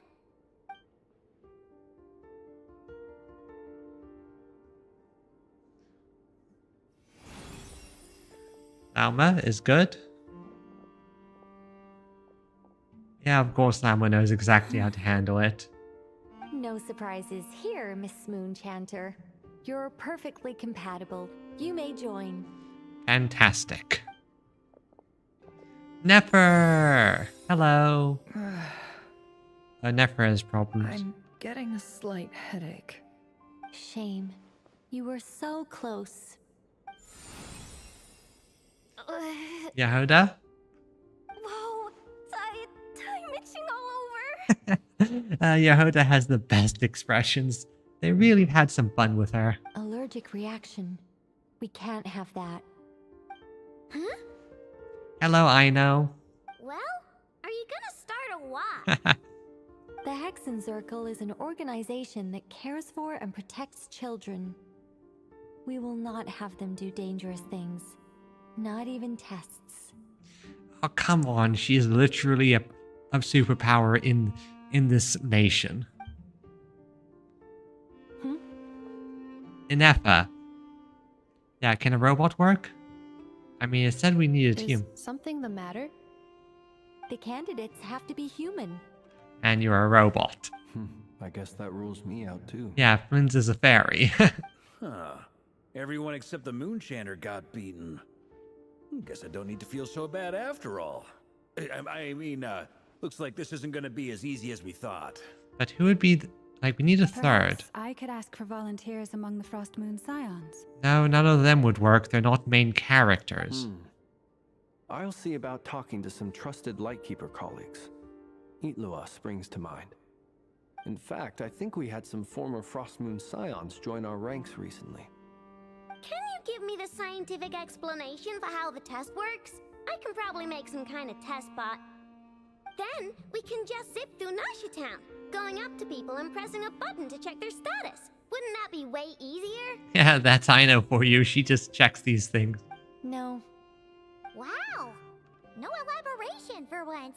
Alma is good. Yeah, of course Alma knows exactly how to handle it. No surprises here, Miss Moonchanter. You're perfectly compatible. You may join. Fantastic. Nefer! Hello. Nefer has problems. I'm getting a slight headache. Shame. You were so close. Yehuda? Whoa, I'm itching all over. Yehuda has the best expressions. They really had some fun with her. Allergic reaction. We can't have that. Huh? Hello, Aino. Well, are you gonna start a what? The Hexenzirkel is an organization that cares for and protects children. We will not have them do dangerous things. Not even tests. Oh, come on. She is literally a superpower in this nation. Inefa. Yeah, can a robot work? I mean, it said we needed him. Something the matter? The candidates have to be human. And you're a robot. I guess that rules me out too. Yeah, Flynn's is a fairy. Huh. Everyone except the Moonchanter got beaten. Guess I don't need to feel so bad after all. I mean, looks like this isn't gonna be as easy as we thought. But who would be... Like, we need a third. Perhaps I could ask for volunteers among the Frost Moon Scions. No, none of them would work. They're not main characters. I'll see about talking to some trusted Lightkeeper colleagues. Itlua springs to mind. In fact, I think we had some former Frost Moon Scions join our ranks recently. Can you give me the scientific explanation for how the test works? I can probably make some kind of test bot. Then we can just zip through Nasha Town, going up to people and pressing a button to check their status. Wouldn't that be way easier? Yeah, that's Aino for you. She just checks these things. No. Wow! No elaboration for once.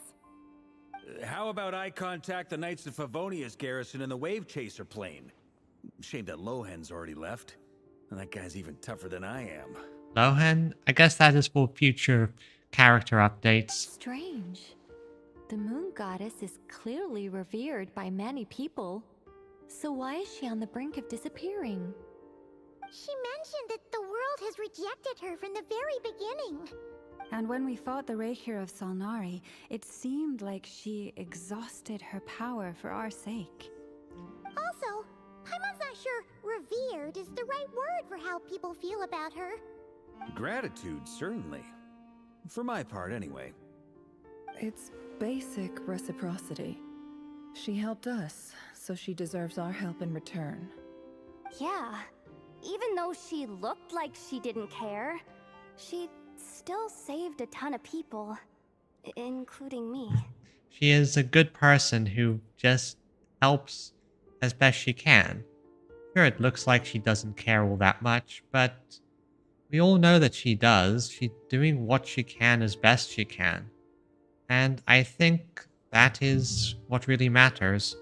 How about I contact the Knights of Favonius garrison in the Wave Chaser plane? Shame that Lohan's already left. And that guy's even tougher than I am. Lohan? I guess that is for future character updates. Strange. The moon goddess is clearly revered by many people. So why is she on the brink of disappearing? She mentioned that the world has rejected her from the very beginning. And when we fought the Reikir of Solnari, it seemed like she exhausted her power for our sake. Also, Paimon's not sure revered is the right word for how people feel about her. Gratitude, certainly. For my part, anyway. It's basic reciprocity. She helped us, so she deserves our help in return. Yeah. Even though she looked like she didn't care, she still saved a ton of people, including me. She is a good person who just helps as best she can. Sure, it looks like she doesn't care all that much, but we all know that she does. She's doing what she can as best she can. And I think that is what really matters.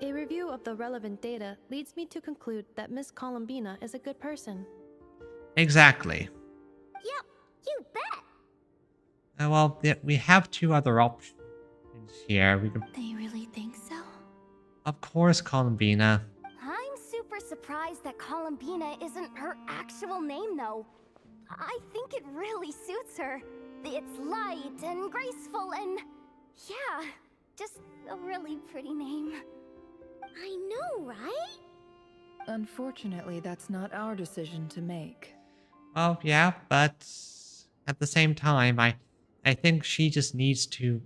A review of the relevant data leads me to conclude that Miss Columbina is a good person. Exactly. Yep, you bet. Well, we have two other options here. We could, They really think so? of course, Columbina. I'm super surprised that Columbina isn't her actual name, though. I think it really suits her. It's light and graceful and... yeah, just a really pretty name. I know, right? Unfortunately, that's not our decision to make. Well, yeah, but at the same time, I think she just needs to...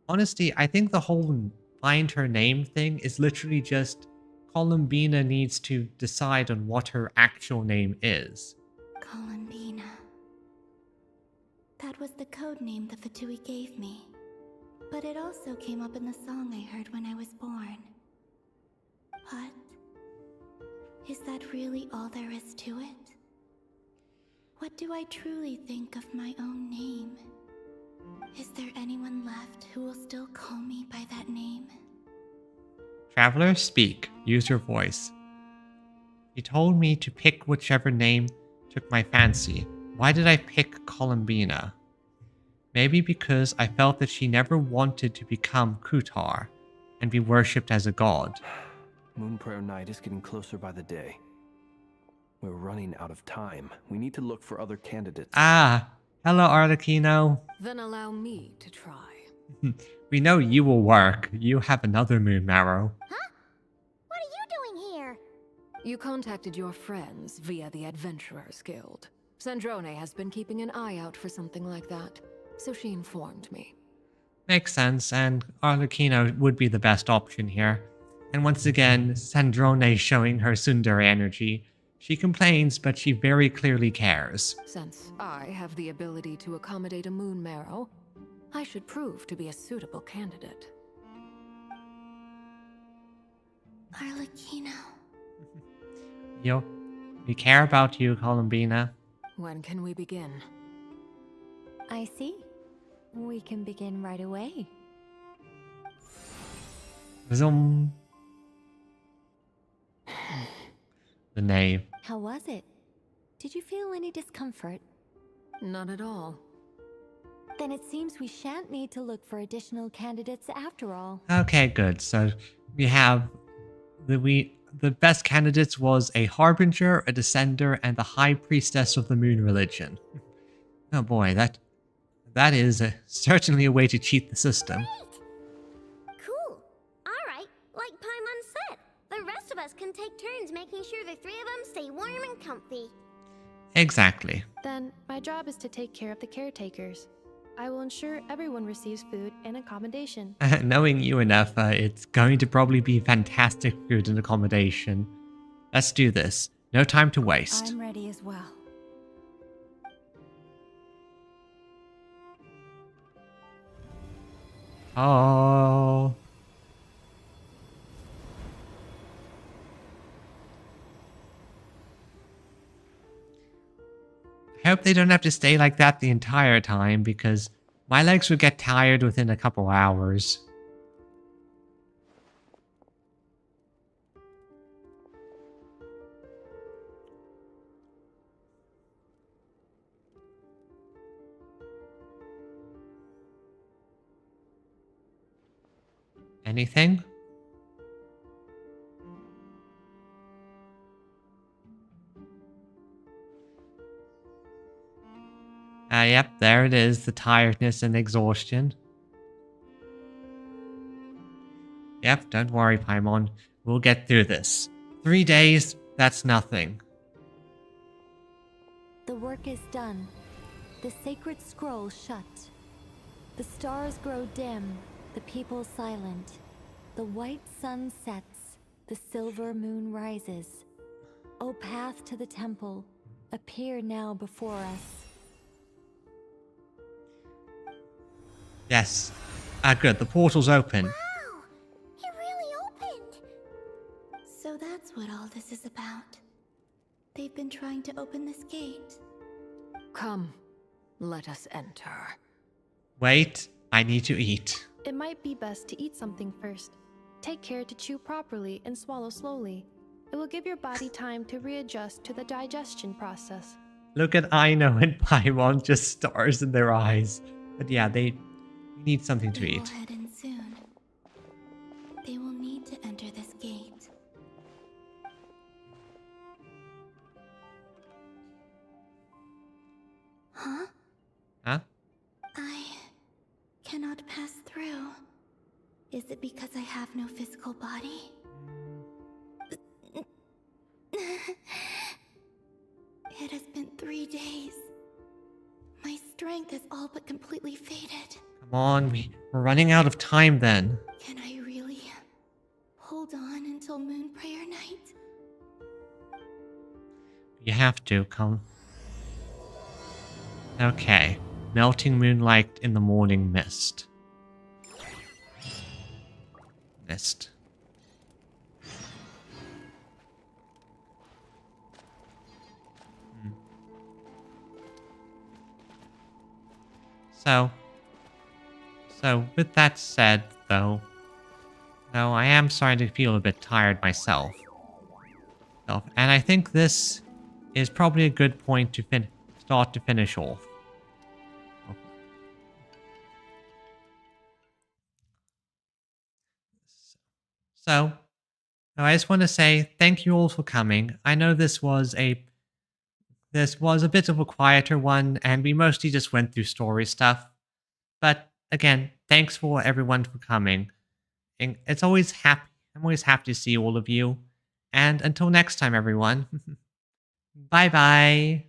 Honestly, I think the whole find her name thing is literally just Columbina needs to decide on what her actual name is. Columbina. That was the code name the Fatui gave me. But it also came up in the song I heard when I was born. But is that really all there is to it? What do I truly think of my own name? Is there anyone left who will still call me by that name? Traveler, speak. Use your voice. He told me to pick whichever name took my fancy. Why did I pick Columbina? Maybe because I felt that she never wanted to become Kutar and be worshipped as a god. Moon Prayer Night is getting closer by the day. We're running out of time. We need to look for other candidates. Ah, hello Arlecchino. Then allow me to try. We know you will work. You have another moon marrow. Huh? What are you doing here? You contacted your friends via the Adventurers Guild. Sandrone has been keeping an eye out for something like that, so she informed me. Makes sense, and Arlecchino would be the best option here. And once again, Sandrone showing her tsundere energy. She complains, but she very clearly cares. Since I have the ability to accommodate a moon marrow, I should prove to be a suitable candidate. Arlecchino. Yo, we care about you, Columbina. When can we begin? I see. We can begin right away. Zoom. The name. How was it? Did you feel any discomfort? Not at all. Then it seems we shan't need to look for additional candidates after all. Okay, good. So we have the best candidates was a harbinger, a descender, and the high priestess of the moon religion. Oh boy, that is certainly a way to cheat the system. Great! Cool. Alright, like Paimon said, the rest of us can take turns making sure the three of them stay warm and comfy. Exactly. Then, my job is to take care of the caretakers. I will ensure everyone receives food and accommodation. Knowing you enough, it's going to probably be fantastic food and accommodation. Let's do this. No time to waste. I'm ready as well. Oh. I hope they don't have to stay like that the entire time, because my legs would get tired within a couple hours. Anything? Yep, there it is, the tiredness and exhaustion. Yep, don't worry, Paimon. We'll get through this. 3 days, that's nothing. The work is done. The sacred scroll shut. The stars grow dim, the people silent. The white sun sets, the silver moon rises. O path to the temple, appear now before us. Yes. Good, the portal's open. Wow! It really opened! So that's what all this is about. They've been trying to open this gate. Come, let us enter. Wait, I need to eat. It might be best to eat something first. Take care to chew properly and swallow slowly. It will give your body time to readjust to the digestion process. Look at Aino and Paimon, just stars in their eyes. But yeah, they need something to They eat. will head in soon. They will need to enter this gate. cannot pass through. Is it because I have no physical body? It has been 3 days. My strength has all but completely faded. Come on, we're running out of time then. Can I really hold on until Moon Prayer Night? You have to, come. Okay. Melting moonlight in the morning mist. Mist. So with that said, though, I am starting to feel a bit tired myself. And I think this is probably a good point to start to finish off. So, I just want to say thank you all for coming. I know this was a bit of a quieter one, and we mostly just went through story stuff. But again, thanks for everyone for coming. And I'm always happy to see all of you. And until next time, everyone. Bye bye.